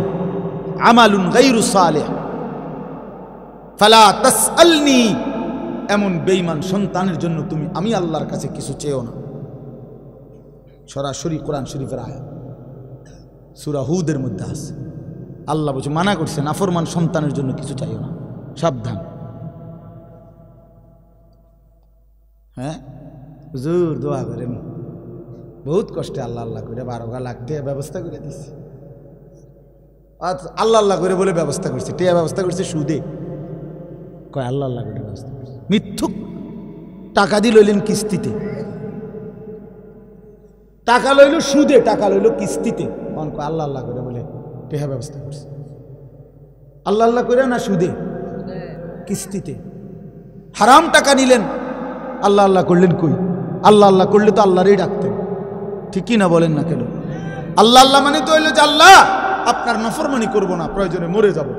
আমালুন গায়রু সালিহ। ফালা তাসআলনি, এমন বেঈমান সন্তানের জন্য তুমি আমি আল্লাহর কাছে কিছু চেয়েও না। সরাসরি কোরআন শরীফের আয়াত, সূরা হুদের মধ্যে আছে। আল্লাহ বলছে, মানা করছে নাফরমান সন্তানের জন্য কিছু চাইও না, সাবধান। হ্যাঁ হুজুর দোয়া করেন, বহুত কষ্টে আল্লাহ আল্লাহ করে 12 লাখ টাকা ব্যবস্থা করে দিচ্ছে। আল্লাহ আল্লাহ করে বলে ব্যবস্থা করছে, টিয়া ব্যবস্থা করছে সুদে, কয় আল্লাহ আল্লাহ করে ব্যবস্থা করছে। মিথ্যুক টাকা দিয়ে লইলেন কিস্তিতে, টাকা লইল সুদে, টাকা লইল কিস্তিতে, আল্লাহ আল্লাহ করে বলে টেহা ব্যবস্থা করছে। আল্লাহ আল্লাহ করে না সুদে, কিস্তিতে। হারাম টাকা নিলেন, আল্লাহ আল্লাহ করলেন কই? আল্লাহ আল্লাহ করলে তো আল্লাহরই ডাকতেন, ঠিকই না বলেন না কেন? আল্লাহ আল্লাহ মানে তো হইল যে আল্লাহ আপনার নাফরমানি করব না, প্রয়োজনে মরে যাব,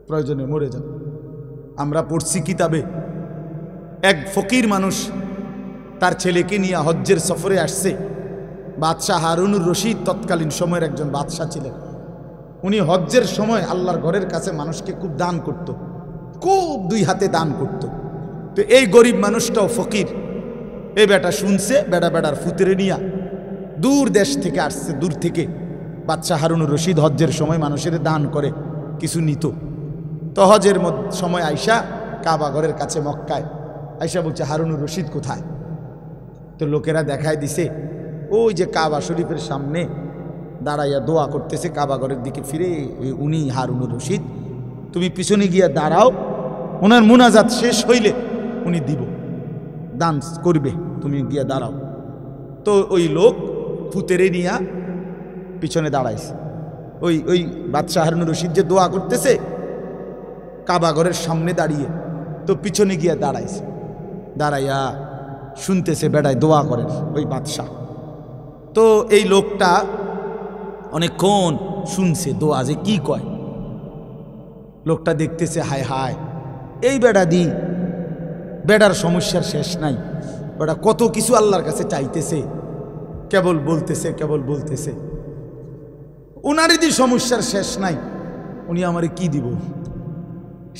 প্রয়োজনে মরে যাব। আমরা পড়ছি কিতাবে, এক ফকির মানুষ তার ছেলেকে নিয়ে হজ্জের সফরে আসছে। বাদশাহ হারুনুর রশিদ তৎকালীন সময়ের একজন বাদশাহ ছিলেন। উনি হজ্জের সময় আল্লাহর ঘরের কাছে মানুষকে খুব দান করত, খুব 2 হাতে দান করত। তো এই গরিব মানুষটাও ফকির, এই বেটা শুনছে, বেটার ফুতেরে নিয়া দূর দেশ থেকে আসছে, দূর থেকে। বাদশাহ হারুনুর রশিদ হজ্জের সময় মানুষের দান করে কিছু নিত। তো হজের সময় আইসা কাবা ঘরের কাছে মক্কায় আইসা বলছে, হারুনুর রশিদ কোথায়? তো লোকেরা দেখায় দিছে, ওই যে কাবা শরীফের সামনে দাঁড়াইয়া দোয়া করতেছে, কাবা ঘরের দিকে ফিরে, উনি হারুনুর রশিদ, তুমি পিছনে গিয়া দাঁড়াও, ওনার মুনাজাত শেষ হইলে উনি দিব, দান করবে, তুমি গিয়া দাঁড়াও। তো ওই লোক ফুতেরে নিয়া পিছনে দাঁড়াইছে। ওই বাদশাহ হারুনুর রশিদ যে দোয়া করতেছে কাবা ঘরের সামনে দাঁড়িয়ে, তো পিছনে গিয়া দাঁড়াইছে, দাঁড়াইয়া শুনতেছে বেড়ায় দোয়া করেন ওই বাদশাহ। তো এই লোকটা অনেকক্ষণ শুনছে দোয়া যে কি কয়। লোকটা দেখতেছে, হায় হায়, এই বেড়া দি, বেড়ার সমস্যার শেষ নাই, বেড়া কত কিছু আল্লাহর কাছে চাইতেছে, কেবল বলতেছে, উনারই দি সমস্যার শেষ নাই, উনি আমারে কি দিব?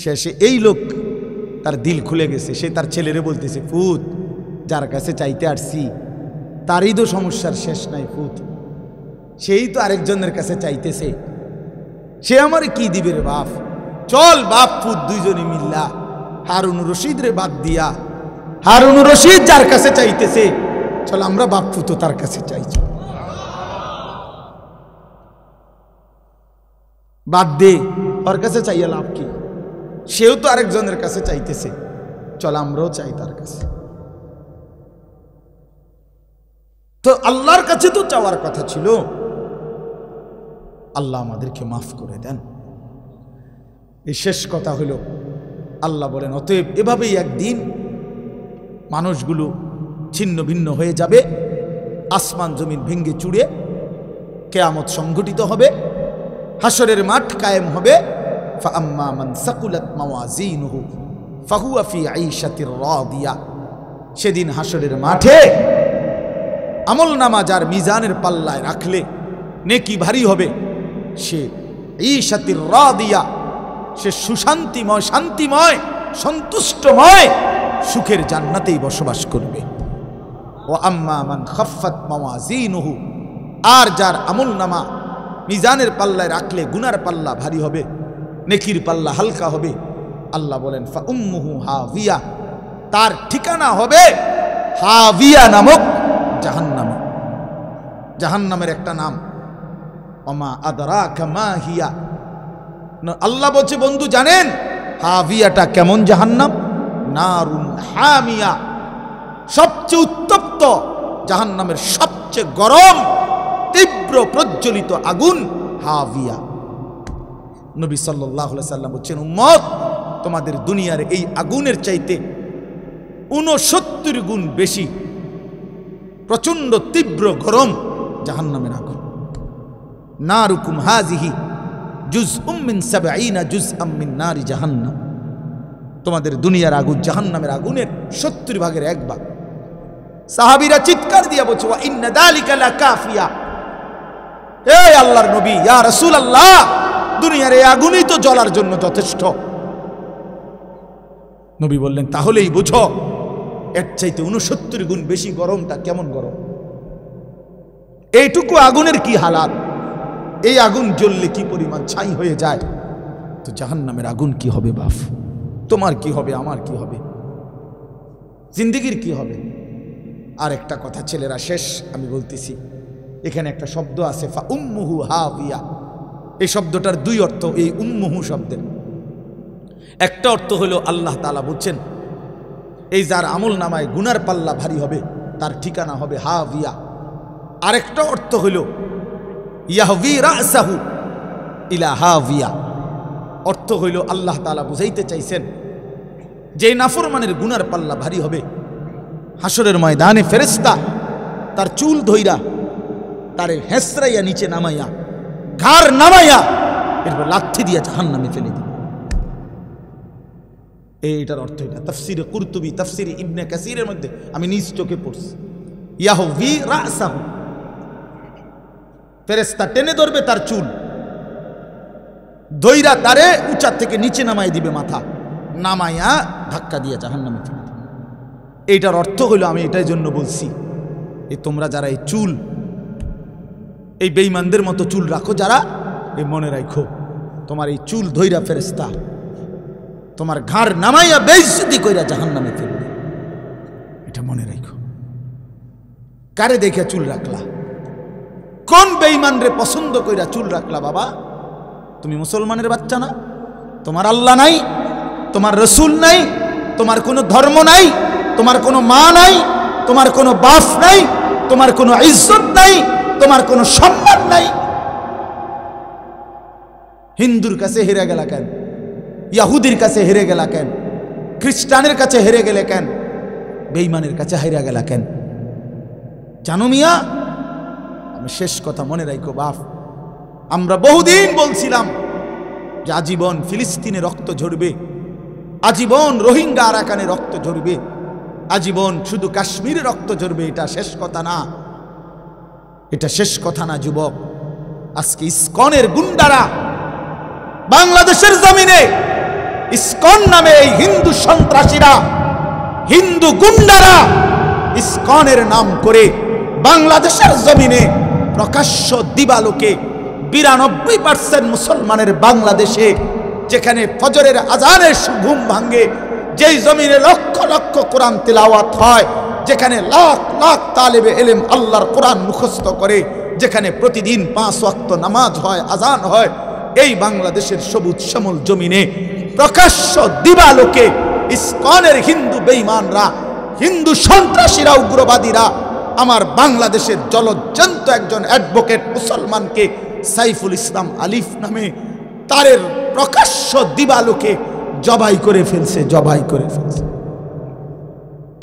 শেষে এই লোক তার দিল খুলে গেছে, সে তার ছেলেরে বলতেছে, ফুত, যার কাছে চাইতে আসছি তারই তো সমস্যার শেষ নাই ফুত, সেই তো আরেকজনের কাছে চাইতেছে, সে আমারে কি দিবে রে বাপ? চল বাপ ফুত দুইজনে মিল্লা হারুনুর রশিদ রে বাদ দিয়া, হারুনুর রশিদ যার কাছে চাইতেছে, চল আমরা বাপ ফুত তার কাছে চাইছি, বাদ দে, ওর কাছে চাইয়া লাভ কি? সেও তো আরেকজনের কাছে চাইতেছে, চল আমরাও চাই তার কাছে। তো আল্লাহর কাছে তো চাওয়ার কথা ছিল, আল্লাহ আমাদেরকে মাফ করে দেন। এই শেষ কথা হলো, আল্লাহ বলেন, অতএব এভাবেই একদিন মানুষগুলো ছিন্ন ভিন্ন হয়ে যাবে, আসমান জমিন ভেঙ্গে চুড়ে কিয়ামত সংঘটিত হবে, হাসরের মাঠ কায়েম হবে। ফাআম্মা মান সাকুলাত মাওয়াজিনুহু ফাহুয়া ফি আইশাতির রাদিয়া, সেদিন হাসরের মাঠে আমল নামা যার মিজানের পাল্লায় রাখলে নেকি ভারী হবে, সে ঈশাতির রাদিয়া, সে সুশান্তিময়, শান্তিময়, সন্তুষ্টময় সুখের জান্নাতেই বসবাস করবে। ও আম্মা মান খাফফাত মাওয়াজিনুহু, আর যার আমল নামা মিজানের পাল্লায় রাখলে গুনার পাল্লা ভারী হবে, নেকির পাল্লা হালকা হবে, আল্লাহ বলেন ফা উম্মুহু হাবিয়া, তার ঠিকানা হবে হাবিয়া নামক জাহান্নামে। জাহান্নামের একটা নাম, ওমা আদরাকা মা হিয়া। আল্লাহ বলছে, বন্ধু জানেন হাবিয়াটা কেমন জাহান্নাম? নারুন হামিয়া, সবচেয়ে উত্তপ্ত জাহান্নামের সবচেয়ে গরম তীব্র প্রজ্বলিত আগুন হাবিয়া। নবী সাল্লাল্লাহু আলাইহি সাল্লাম বলেন, উম্মত তোমাদের দুনিয়ার এই আগুনের চাইতে 69 গুণ বেশি প্রচন্ড তীব্র গরম জাহান্নামের আগুন। নারুকুম হাযিহি জুজউম মিন 70 জুজআম মিন নারি জাহান্নাম। তোমাদের দুনিয়ার আগুন জাহান্নামের আগুনের 70 ভাগের 1 ভাগ। সাহাবীরা চিৎকার দিয়ে বলছে, ওয়া ইন্না যালিকা লাকাফিয়া, হে আল্লাহর নবী, ইয়া রাসূলুল্লাহ, দুনিয়ার এই আগুনই তো জ্বলার জন্য যথেষ্ট। নবী বললেন, তাহলেই বুঝো এর চাইতে 69 গুণ বেশি গরমটা কেমন গরম। এইটুকু আগুনের কি হালাত, এই আগুন জ্বললে কি পরিমাণ ছাই হয়ে যায়, তো জাহান্নামের আগুন কি হবে বাপ? তোমার কি হবে, আমার কি হবে, জিন্দেগির কি হবে? আর একটা কথা ছেলেরা, শেষ আমি বলতেছি, এখানে একটা শব্দ আছে ফা উম্মুহু হাবিয়া। এই শব্দটার 2 অর্থ। এই উম্মুহু শব্দের একটা অর্থ হলো আল্লাহ তাআলা বলছেন, এই যার আমল নামায় গুনার পাল্লা ভারী হবে তার ঠিকানা হবে হাবিয়া। আরেকটা অর্থ হলো ইয়াহবি রাসাহু ইলা হাবিয়া। অর্থ হইল আল্লাহ তাআলা বুঝাইতে চাইছেন, যে নাফরমানের গুনার পাল্লা ভারী হবে, হাসরের ময়দানে ফেরেশতা তার চুল ধইরা তারে হেসরাইয়া নিচে নামাইয়া ঘাড় নামাইয়া এরপর লাথি দিয়া জাহান্নামে ফেলে দিবে। এইটার অর্থ এটা। তাফসিরে কুরতুবী, তাফসিরে ইবনে কাসিরের মধ্যে আমি নিজ চোখে পড়ছি, ইয়াহবি রাসাহু, ফেরেশতা টেনে ধরবে তার চুল, ধইরা তারে উঁচা থেকে নিচে নামাই দিবে, মাথা নামাইয়া ধাক্কা দিয়ে জাহান্নামে ফেলে দিবে। এইটার অর্থ হলো, আমি এটাই জন্য বলছি, এই তোমরা যারা এই চুল, এই বেঈমানদের মতো চুল রাখো যারা, এই মনে রাখো তোমার এই চুল ধইরা ফেরেশতা তোমার ঘাড় নামাইয়া বেইজ্জতি কইরা জাহান্নামে ফেলবে। এটা মনে রাখো। কারে দেখে চুল রাখলা? কোন বেঈমান রে পছন্দ কইরা চুল রাখলা? বাবা, তুমি মুসলমানের বাচ্চা না? তোমার আল্লাহ নাই, তোমার রসুল নাই, তোমার কোনো ধর্ম নাই, তোমার কোনো মা নাই, তোমার কোনো বাপ নাই, তোমার কোনো ইজ্জত নাই, তোমার কোনো সম্মান নাই। হিন্দুর কাছে হেরে গেলা কেন? ইয়াহুদির কাছে হেরে গেলা কেন? খ্রিস্টানের কাছে হেরে গেলে কেন? বেঈমানের কাছে হেরে গেলা কেন? জানো মিয়া, আমি শেষ কথা মনে রাখো বাপ, আমরা বহুদিন বলছিলাম যে আজীবন ফিলিস্তিনে রক্ত ঝরবে, আজীবন রোহিঙ্গা আরাকানে রক্ত ঝরবে, আজীবন শুধু কাশ্মীরে রক্ত ঝরবে। এটা শেষ কথা না, এটা শেষ কথা না যুবক। আজকে ইসকনের গুন্ডারা বাংলাদেশের জমিনে, ইসকন নামে এই হিন্দু সন্ত্রাসীরা, হিন্দু গুন্ডারা ইসকনের নাম করে বাংলাদেশের জমিনে প্রকাশ্য দিবালোকে 92% মুসলমানের বাংলাদেশে, যেখানে ফজরের আজানের ঘুম ভাঙ্গে, যেই জমিনে লক্ষ লক্ষ কোরআন তিলাওয়াত হয়, যেখানে লাখ লাখ তালেবে ইলম আল্লাহর কোরআন মুখস্থ করে, যেখানে প্রতিদিন 5 ওয়াক্ত নামাজ হয়, আজান হয়, এই বাংলাদেশের সবুজ শ্যামল জমিনে প্রকাশ্য দিবালোকে ইসকনের হিন্দু বেঈমানরা, হিন্দু সন্ত্রাসীরা, উগ্রবাদীরা আমার বাংলাদেশের জলজ্জন্ত একজন অ্যাডভোকেট মুসলমানকে সাইফুল ইসলাম আলিফ নামে তারের প্রকাশ্য দিবালোকে জবাই করে ফেলছে, জবাই করে ফেলছে।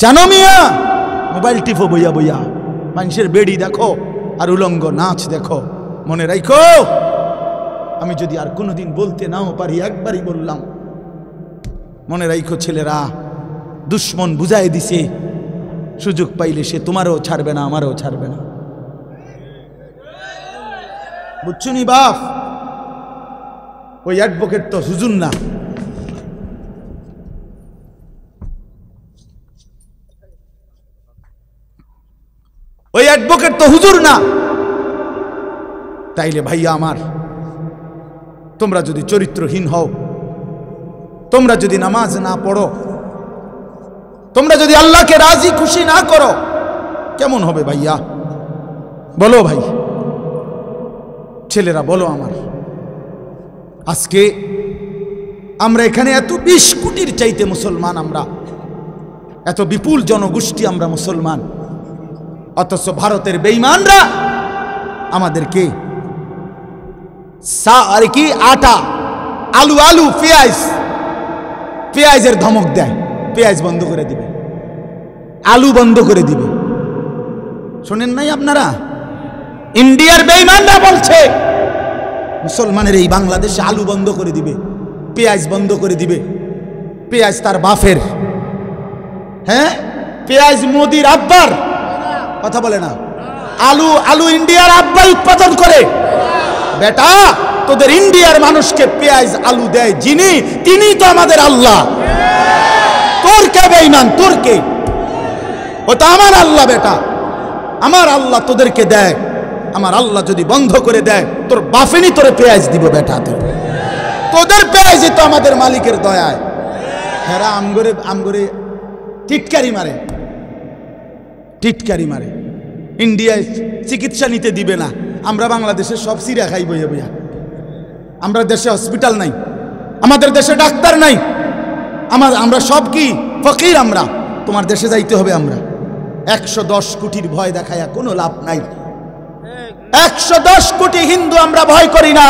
জানো মিয়া, মোবাইল টিপো বইয়া বইয়া, মানুষের বেড়ি দেখো আর উলঙ্গ নাচ দেখো। মনে রাখো, আমি যদি আর কোনোদিন বলতে নাও পারি, একবারই বললাম, মনে রাখো ছেলেরা, দুশ্মন বুঝাই দিছে, সুযোগ পাইলে সে তোমারও ছাড়বে না, আমারও ছাড়বে না। বুঝছো নি বাপ? ওই অ্যাডভোকেট তো হুজুর না, ওই অ্যাডভোকেট তো হুজুর না। তাইলে ভাইয়া আমার, তোমরা যদি চরিত্রহীন হও, তোমরা যদি নামাজ না পড়ো, তোমরা যদি আল্লাহকে রাজি খুশি না করো, কেমন হবে ভাইয়া? বলো ভাই, ছেলেরা বলো আমার। আজকে আমরা এখানে এত 20 কোটির চাইতে মুসলমান, আমরা এত বিপুল জনগোষ্ঠী, আমরা মুসলমান, অথচ ভারতের বেঈমানরা আমাদেরকে আর কি আটা, আলু পেঁয়াজের ধমক দেয়, পেঁয়াজ বন্ধ করে দিবে, আলু বন্ধ করে দিবে। শোনেন নাই আপনারা? ইন্ডিয়ার বেঈমানরা বলছে মুসলমানের এই বাংলাদেশে আলু বন্ধ করে দিবে, পেঁয়াজ বন্ধ করে দিবে। পেঁয়াজ তার বাপের, হ্যাঁ, পেঁয়াজ মোদির আব্বার, কথা বলে না। আলু ইন্ডিয়ার আব্বাই উৎপাদন করে। বেটা, তোদের ইন্ডিয়ার মানুষকে পেঁয়াজ আলু দেয় যিনি, তিনি তো আমাদের আল্লাহ। তোর কে বেঈমান? তোর কে? ও তো আমার আল্লাহ। বেটা, আমার আল্লাহ তোদেরকে দেয়। আমার আল্লাহ যদি বন্ধ করে দেয়, তোর বাফেনি তোরে পেঁয়াজ দিব। বেটা, তোদের পেঁয়াজই তো আমাদের মালিকের দয়ায়। হেরা আমগরে টিটকারি মারে। ইন্ডিয়ায় চিকিৎসা নিতে দিবে না। আমরা বাংলাদেশে সব সিরা খাই বইয়া বইয়া। আমরা দেশে হসপিটাল নাই, আমাদের দেশে ডাক্তার নাই, আমরা সব কি ফকির। আমরা তোমার দেশে যাইতে হবে। আমরা 110 কোটির ভয় দেখায়া কোনো লাভ নাই। 110 কোটি হিন্দু আমরা ভয় করি না,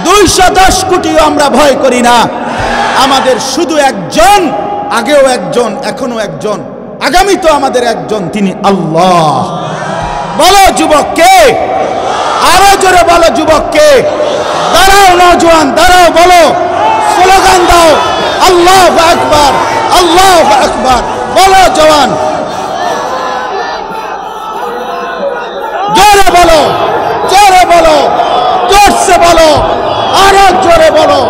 210 কোটিও আমরা ভয় করি না। আমাদের শুধু একজন, আগেও একজন, এখনো একজন, আগামী তো আমাদের একজন, তিনি আল্লাহ। বলো যুবক কে? আরো জোরে বলো যুবক কে? দাঁড়াও নওজোয়ান, দাঁড়াও, বলো, স্লোগান দাও, আল্লাহু আকবার, আল্লাহু আকবার। বলো জওয়ান, জোরে বলো, জোরে বলো, জোরসে বলো, আরো জোরে বলো।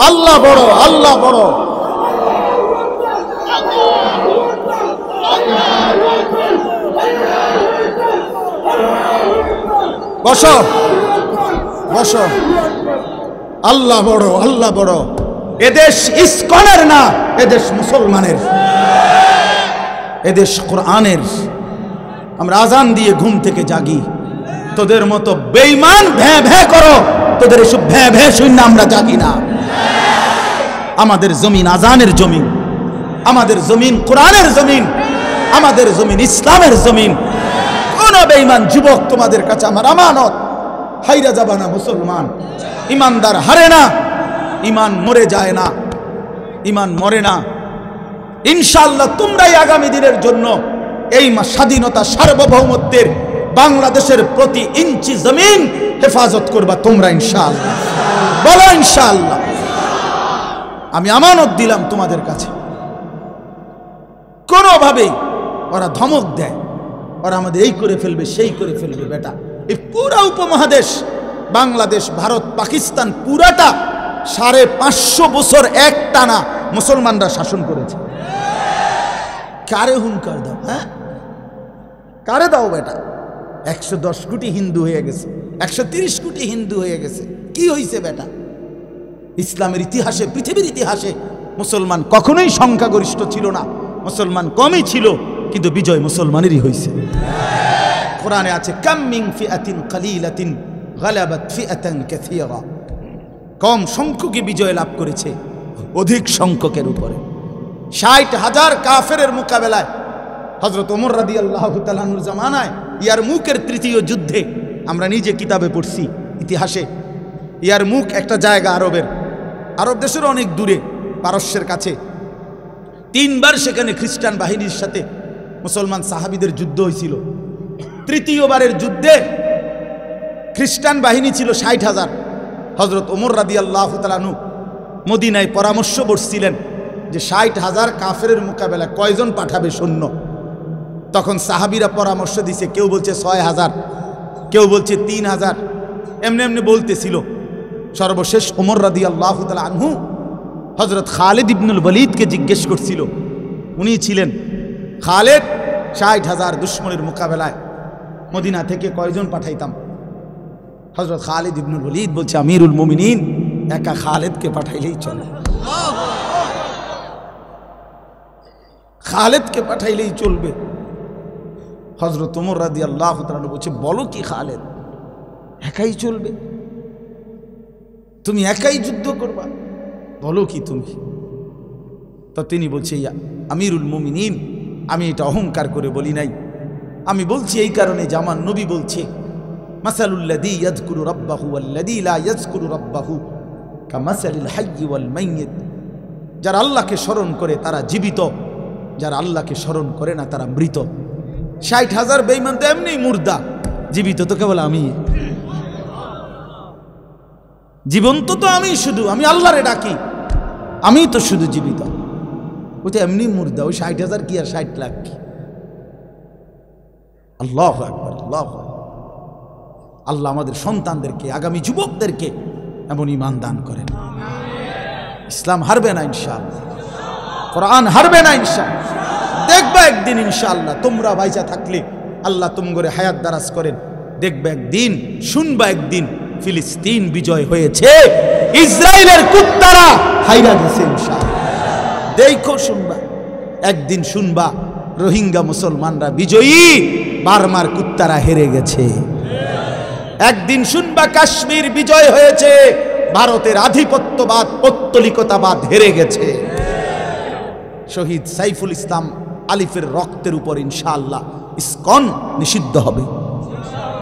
আল্লাহ বড়, আল্লাহ বড়। বসো, বসো। আল্লাহ বড়, আল্লাহ বড়। এদেশ ইসকনের না, এদেশ মুসলমানের, এদেশ কোরআনের। আমরা আজান দিয়ে ঘুম থেকে জাগি, তোদের মতো বেঈমান ভ্যাঁ ভ্যাঁ করো, তোদের এসব ভ্যাঁ ভ্যাঁ শূন্য আমরা জাগি না। আমাদের জমিন আজানের জমিন, আমাদের জমিন কোরআনের জমিন, আমাদের জমিন ইসলামের জমিন। কোন বেঈমান যুবক তোমাদের কাছে আমার আমানত। হাইরা যাবা না মুসলমান। ইমানদার হারে না, ইমান মরে যায় না, ইমান মরে না। ইনশাআল্লাহ তোমরাই আগামী দিনের জন্য এই স্বাধীনতা সার্বভৌমত্বের বাংলাদেশের প্রতি ইঞ্চি জমিন হেফাজত করবা তোমরা ইনশাআল্লাহ। বলো ইনশাআল্লাহ। আমি আমানত দিলাম তোমাদের কাছে। কোনোভাবেই ওরা ধমক দেয়, ওরা আমাদের এই করে ফেলবে, সেই করে ফেলবে। বেটা, এই পুরা উপমহাদেশ, বাংলাদেশ, ভারত, পাকিস্তান, পুরাটা 550 বছর এক টানা মুসলমানরা শাসন করেছে। কারে হুঙ্কার দাও? হ্যাঁ, কারে দাও? বেটা, 110 কোটি হিন্দু হয়ে গেছে, 130 কোটি হিন্দু হয়ে গেছে। কি হয়েছে বেটা? ইসলামের ইতিহাসে, পৃথিবীর ইতিহাসে মুসলমান কখনোই সংখ্যাগরিষ্ঠ ছিল না, মুসলমান কমই ছিল, কিন্তু বিজয় মুসলমানেরই হয়েছে। কোরআনে আছে, কাম মিন ফিআতিন কালিলাতিন গালাবাত ফিআতান কাসীরা। কম সংখ্যকই বিজয় লাভ করেছে অধিক সংখ্যকের উপরে। 60,000 কাফেরের মোকাবেলায় হযরত ওমর রাদিয়াল্লাহু তাআলা আনহুর জামানায় ইয়ারমুকের তৃতীয় যুদ্ধে, আমরা নিজে কিতাবে পড়ছি ইতিহাসে, ইয়ারমুক একটা জায়গা আরব দেশের অনেক দূরে, পারস্যের কাছে। 3 বার সেখানে খ্রিস্টান বাহিনীর সাথে মুসলমান সাহাবীদের যুদ্ধ হয়েছিল। তৃতীয়বারের যুদ্ধে খ্রিস্টান বাহিনী ছিল 60,000। হযরত ওমর রাদিয়াল্লাহু তাআলা আনহু মদিনায় পরামর্শ বসছিলেন যে 60,000 কাফেরের মোকাবেলা কয়জন পাঠাবে সৈন্য। তখন সাহাবীরা পরামর্শ দিছে, কেউ বলছে 6,000, কেউ বলছে 3,000, এমনি এমনি বলতেছিল। সর্বশেষ ওমর রাদিয়াল্লাহু তাআলা আনহু হযরত খালিদ ইবনুল ওয়ালিদকে জিজ্ঞেস করছিল। উনি ছিলেন খালিদ, 60,000 দুশমনের মোকাবেলায় মদিনা থেকে কয়জন পাঠাইতাম? হযরত খালিদ ইবনুল ওয়ালিদ বলছে, আমিরুল মুমিনিন, একা খালিদকে পাঠাইলেই চলে, খালিদকে পাঠাইলেই চলবে। হযরত ওমর রাদিয়াল্লাহু তাআলা বলছে, বলো কি খালেদ, একাই চলবে? তুমি একাই যুদ্ধ করবা? বলো কি তুমি? তো তিনি বলছে, ইয়া আমিরুল মুমিনিন, আমি এটা অহংকার করে বলি নাই, আমি বলছি এই কারণে যে আমার নবী বলছে, মাসালুল্লাযী ইয়াযকুরু রাব্বাহু ওয়াল্লাযী লা ইয়াযকুরু রাব্বাহু কামাসালিল হায়্যি ওয়াল মাইয়িত। যারা আল্লাহকে স্মরণ করে তারা জীবিত, যারা আল্লাহকে স্মরণ করে না তারা মৃত। 60,000 বেঈমান তো এমনি মুর্দা, জীবিত তো কেবল আমি। জীবন্ত তো আমি, শুধু আমি আল্লাহরে ডাকি, আমি তো শুধু জীবিত। ওই তো এমনি মুর্দা, ওই 60,000 কি আর 60 লাখ কি? আল্লাহু আকবার, আল্লাহু আকবার। আল্লাহ আমাদের সন্তানদেরকে, আগামী যুবকদেরকে এমন ঈমান দান করেন। ইসলাম হারবে না ইনশাআল্লাহ, কোরআন হারবে না ইনশাআল্লাহ। দেখবা একদিন ইনশাআল্লাহ, তোমরা বাইচা থাকলে আল্লাহ তোমগরে হায়াত দারাজ করেন, দেখবে একদিন, শুনবা একদিন ফিলিস্তিন বিজয় হয়েছে, ইসরায়েলের কুত্তারা হাইরা গেছে ইনশাআল্লাহ। দেখো, শুনবা একদিন, শুনবা রোহিঙ্গা মুসলমানরা বিজয়ী, বার্মার কুত্তারা হেরে গেছে। একদিন শুনবা কাশ্মীর বিজয় হয়েছে, ভারতের আধিপত্যবাদ, পৌত্তলিকতাবাদ হেরে গেছে। শহীদ সাইফুল ইসলাম আলিফের রক্তের উপর ইনশাআল্লাহ ইসকন নিষিদ্ধ হবে।